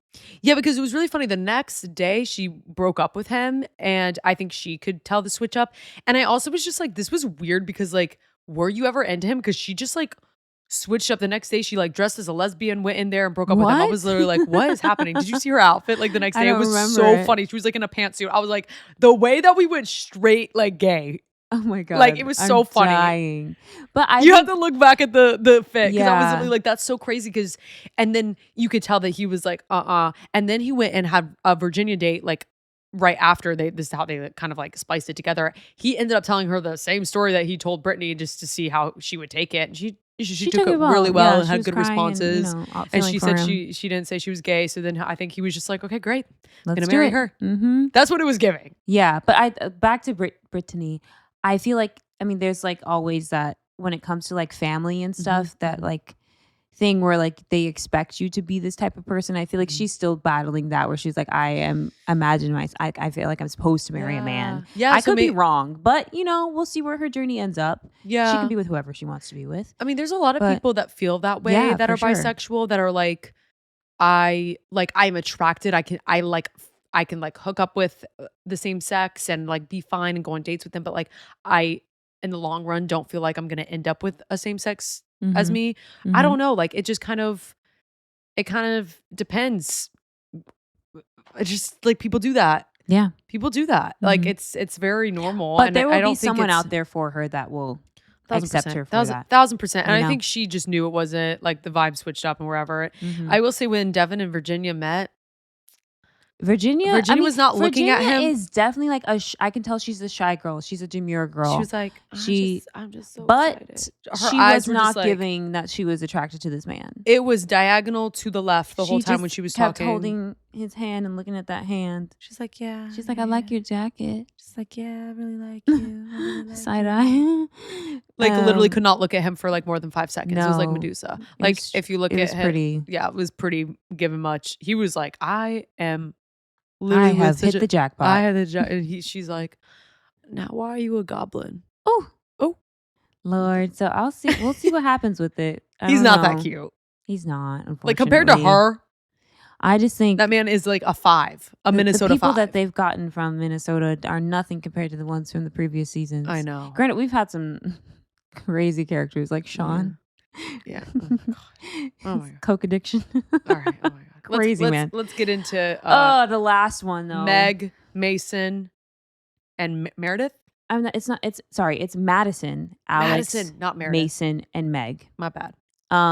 Yeah, because it was really funny. The next day, she broke up with him, and I think she could tell the switch up. And I also was just like, this was weird because, like, were you ever into him? Because she just like switched up the next day. She like dressed as a lesbian, went in there and broke up with him. I was literally like, what is happening? Did you see her outfit like the next day? It was so funny. She was like in a pantsuit. I was like, the way that we went straight like gay. Oh my God. Like it was so funny. Dying. But you have to look back at the fit. Because I was really like, that's so crazy. Because and then you could tell that he was like, and then he went and had a Virginia date like right after this is how they kind of like spliced it together. He ended up telling her the same story that he told Brittany just to see how she would take it. And she took it really well and had good responses. And she said she didn't say she was gay. So then I think he was just like, okay, great. I'm going to marry her. Mm-hmm. That's what it was giving. Yeah. But back to Brittany, I feel like, I mean, there's like always that when it comes to like family and stuff, that like thing where like they expect you to be this type of person. I feel like she's still battling that where she's like, I feel like I'm supposed to marry a man. Yeah. I could be wrong, but you know, we'll see where her journny ends up. Yeah. She can be with whoever she wants to be with. I mean, there's a lot of people that feel that way, that are bisexual, that are like, I'm attracted. I can hook up with the same sex and like be fine and go on dates with them. But like I, in the long run, don't feel like I'm going to end up with a same sex as me. I don't know. Like it just kind of depends. It's just like people do that. Yeah. People do that. Like it's very normal. But there will be someone out there for her that will accept her for that. 1,000%. And I think she just knew it wasn't like the vibe switched up and wherever. I will say when Devin and Virginia met, Virginia was not looking at him. Virginia is definitely like I can tell she's a shy girl. She's a demure girl. She was like, I'm just so but excited. She was not giving that she was attracted to this man. It was diagonal to the left the whole time when she was kept talking. Holding his hand and looking at that hand. She's like, yeah. She's like, I like your jacket. She's like, yeah, I really like you. Really like side eye. Like literally could not look at him for like more than 5 seconds. It was like Medusa. Like if you look at him, pretty. Yeah, it was pretty given much. He was like, I am. Literally I have hit the jackpot. I had the jackpot. And she's like, now why are you a goblin? Oh, Lord. So we'll see what happens with it. He's not that cute. He's not, unfortunately. Like compared to her, I just think that man is like a 5, a Minnesota 5. The people that they've gotten from Minnesota are nothing compared to the ones from the previous seasons. I know. Granted, we've had some crazy characters like Sean. Yeah. Oh my God. Coke addiction. All right. Oh my God. Crazy man. Let's get into the last one though. Meg, Mason, and Meredith. It's Madison, Alex, Madison, not Meredith. Mason, and Meg. My bad.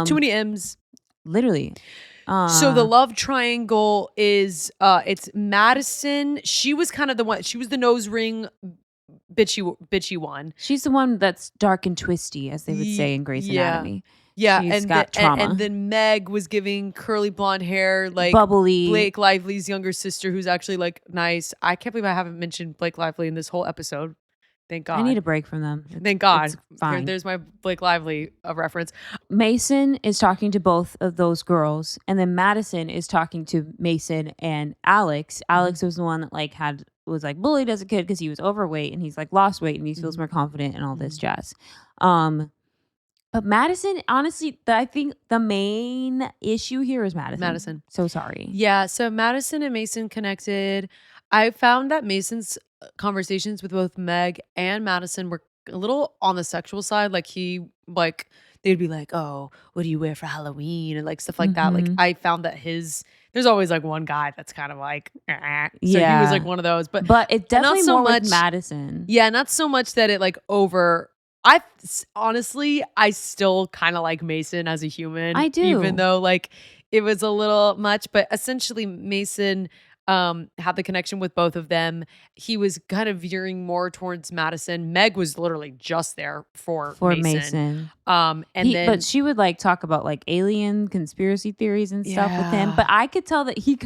Too many M's. Literally. So the love triangle is it's Madison. She was kind of the one. She was the nose ring bitchy one. She's the one that's dark and twisty, as they would say in Grey's Anatomy. Yeah, she's got trauma. And then Meg was giving curly blonde hair, like bubbly. Blake Lively's younger sister, who's actually like nice. I can't believe I haven't mentioned Blake Lively in this whole episode. Thank God. I need a break from them. Thank God. It's fine. There's my Blake Lively reference. Mason is talking to both of those girls, and then Madison is talking to Mason and Alex. Alex was the one that was bullied as a kid because he was overweight, and he's like lost weight and he feels more confident and all this jazz. But Madison, honestly, I think the main issue here is Madison. So sorry. Yeah, so Madison and Mason connected. I found that Mason's conversations with both Meg and Madison were a little on the sexual side. Like they'd be like, oh, what do you wear for Halloween? And like stuff like that. Like I found that there's always like one guy that's kind of like, So he was like one of those. But it's definitely not so much with Madison. Yeah, not so much that it like I still kind of like Mason as a human. I do. Even though like it was a little much, but essentially Mason had the connection with both of them. He was kind of veering more towards Madison. Meg was literally just there for Mason. But she would like talk about like alien conspiracy theories and stuff with him. But I could tell that he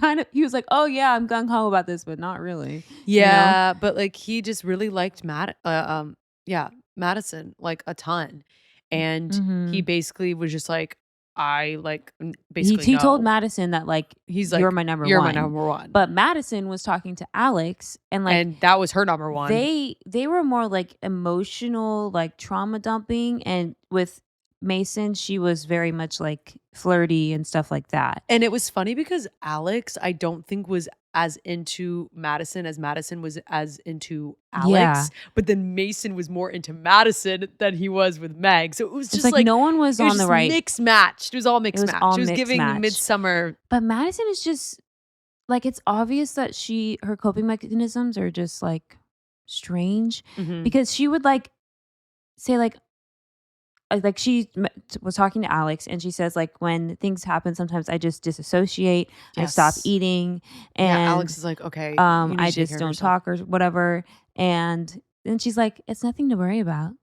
was like, oh yeah, I'm gung ho about this, but not really. Yeah, you know? But like he just really liked Madison like a ton. And he basically was just like, I like basically he told know. Madison that like He's like, you're my number you're one. my number one. But Madison was talking to Alex and that was her number one. They were more like emotional, like trauma dumping, and with Mason, she was very much like flirty and stuff like that. And it was funny because Alex, I don't think was as into Madison as Madison was as into Alex. Yeah. But then Mason was more into Madison than he was with Meg. So it was just like no one was on the right mixed matched. It was all mixed matched. It was giving match. the midsummer. But Madison is just like, it's obvious that her coping mechanisms are just like strange because she would like say like she was talking to Alex and she says like when things happen sometimes I just disassociate. I stop eating and Alex is like, okay, I just don't talk or whatever, and then she's like, it's nothing to worry about.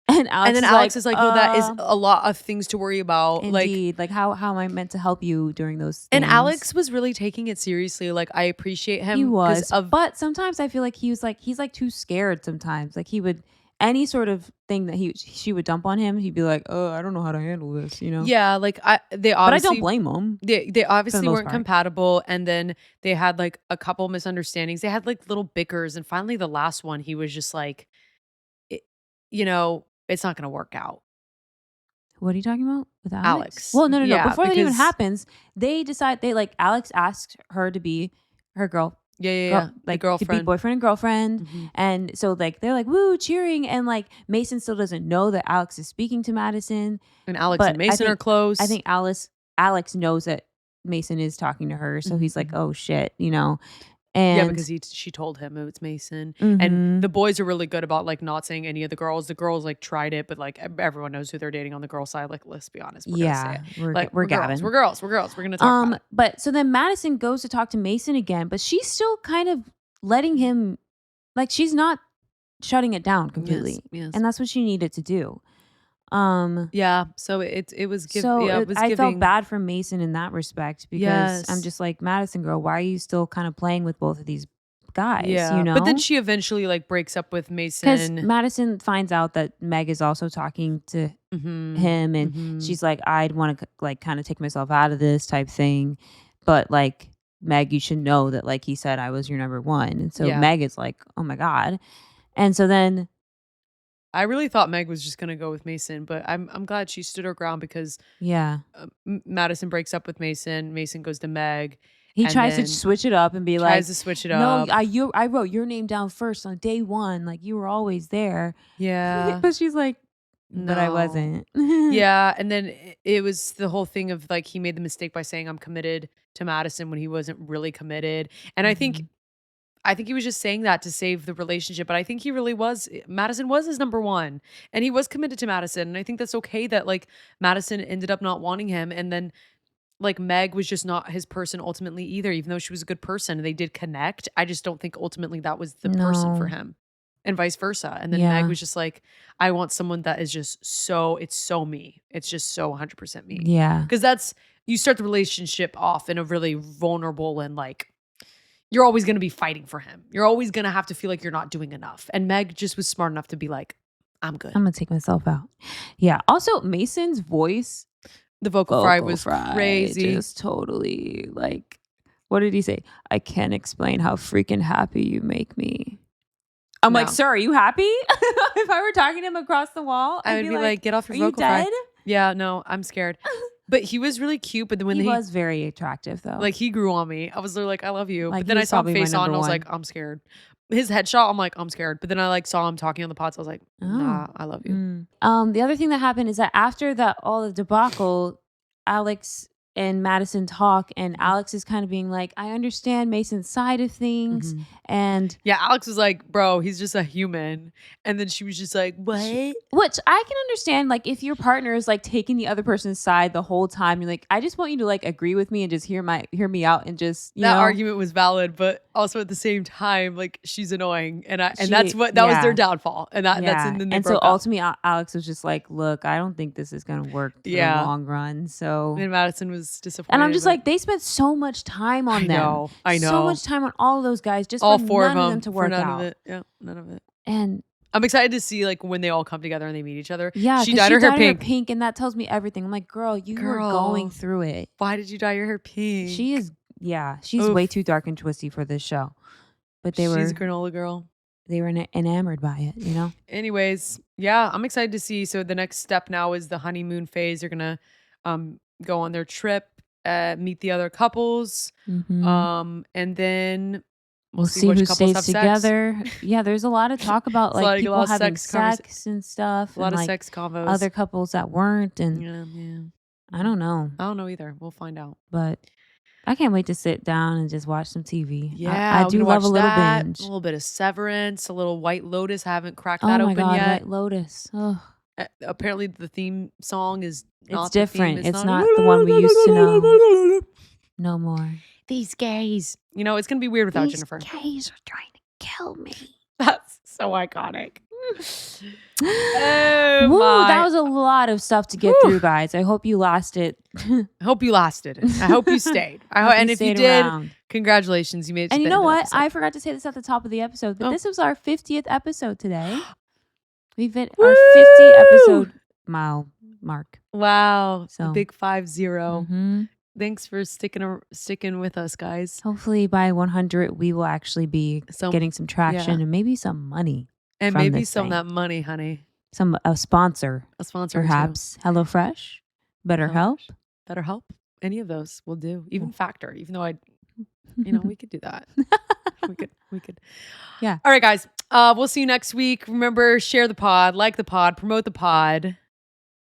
And Alex is like, no, that is a lot of things to worry about. Indeed. Like how am I meant to help you during those things? And Alex was really taking it seriously. Like I appreciate him. He was, but sometimes I feel like he's like too scared sometimes. Like he would, any sort of thing that she would dump on him, he'd be like, oh, I don't know how to handle this, you know? Yeah, like they obviously, but I don't blame him. They obviously weren't compatible, and then they had like a couple misunderstandings. They had like little bickers, and finally the last one, he was just like, you know, it's not going to work out. What are you talking about with Alex? Well, no. Before that even happens, Alex asked her to be her girl. Yeah. Like girlfriend. to be boyfriend and girlfriend. And so like they're like woo cheering, and like Mason still doesn't know that Alex is speaking to Madison. And Alex and Mason are close. I think Alex knows that Mason is talking to her, so he's like, oh shit, you know. And because she told him it was Mason. And the boys are really good about like not saying any of the girls. The girls like tried it, but like everyone knows who they're dating on the girl side. Like, let's be honest. We're gonna say it. We're Gavin. We're girls. We're gonna talk about it. But so then Madison goes to talk to Mason again, but she's still kind of letting him, like she's not shutting it down completely. Yes. And that's what she needed to do. So it was giving. I felt bad for Mason in that respect because I'm just like, Madison girl, why are you still kind of playing with both of these guys? You know? But then she eventually like breaks up with Mason because Madison finds out that Meg is also talking to him, and she's like, I'd want to like kind of take myself out of this type thing, but like Meg, you should know that like he said I was your number one, and so Meg is like, oh my god, and so then. I really thought Meg was just going to go with Mason, but I'm glad she stood her ground because Madison breaks up with Mason. Mason goes to Meg. He tries to switch it up and be like, no, I wrote your name down first on day one. Like you were always there. Yeah. But she's like, but I wasn't. Yeah. And then it was the whole thing of like, he made the mistake by saying I'm committed to Madison when he wasn't really committed. And I think he was just saying that to save the relationship, but I think he really was. Madison was his number one, and he was committed to Madison. And I think that's okay that like Madison ended up not wanting him, and then like Meg was just not his person ultimately either. Even though she was a good person, they did connect. I just don't think ultimately that was the person for him, and vice versa. And then Meg was just like, I want someone that is just it's so me. It's just so 100% me. Yeah, because you start the relationship off in a really vulnerable and like. You're always going to be fighting for him. You're always going to have to feel like you're not doing enough. And Meg just was smart enough to be like, I'm good. I'm going to take myself out. Yeah. Also, Mason's voice. The vocal fry was crazy. Just totally like, what did he say? I can't explain how freaking happy you make me. I'm like, sir, are you happy? If I were talking to him across the wall, I would be like, get off your vocal fry. Yeah, no, I'm scared. But he was really cute. But then when he was very attractive, though. Like he grew on me. I was like, I love you. Like, but then I saw him face on, and I was like, I'm scared. His headshot, I'm like, I'm scared. But then I like saw him talking on the pod, so I was like, nah, I love you. The other thing that happened is that after all the debacle, Alex and Madison talk, and Alex is kind of being like, I understand Mason's side of things. And Alex was like, bro, he's just a human. And then she was just like, what? Which I can understand, like, if your partner is like taking the other person's side the whole time, you're like, I just want you to like agree with me and just hear me out and just that argument was valid, but also at the same time, like, she's annoying. And that was their downfall. And that's in the and so ultimately Alex was just like, look, I don't think this is gonna work for the long run. So and Madison was disappointed. And I'm just like, they spent so much time on them. I know. So much time on all of those guys just all for four none of them to work out. None of it. And I'm excited to see like when they all come together and they meet each other. Yeah, she dyed her hair pink, and that tells me everything. I'm like, girl, you were going through it. Why did you dye your hair pink? She's way too dark and twisty for this show. But she's a granola girl. They were enamored by it, you know? Anyways, yeah, I'm excited to see. So the next step now is the honeymoon phase. They're going to go on their trip, meet the other couples. And then we'll see who stays together. Yeah, there's a lot of talk about like people having sex and stuff. A lot of sex convos. Other couples that weren't. And I don't know. I don't know either. We'll find out. But I can't wait to sit down and just watch some TV. Yeah, I do love a little binge. A little bit of Severance, a little White Lotus. I haven't cracked that open yet. White Lotus. Oh. Apparently the theme song is not different. It's not the one we used to know. No more. These gays. You know, it's going to be weird without Jennifer. These gays are trying to kill me. That's so iconic. That was a lot of stuff to get through, guys. I hope you lasted. I hope you lasted. I hope you stayed. And if you did, congratulations. You made it to And the you know end what? of the I forgot to say this at the top of the episode, but this was our 50th episode today. We've hit our 50 episode mile mark. Wow. So big 50. Thanks for sticking with us, guys. Hopefully by 100, we will actually be getting some traction and maybe some money. And maybe some of that money, honey. A sponsor. A sponsor, perhaps. Too. HelloFresh. BetterHelp. BetterHelp. Any of those will do. Even Factor. Even though we could do that. we could. Yeah. All right, guys. We'll see you next week. Remember, share the pod, like the pod, promote the pod.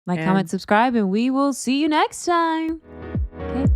Comment, subscribe, and we will see you next time. Okay.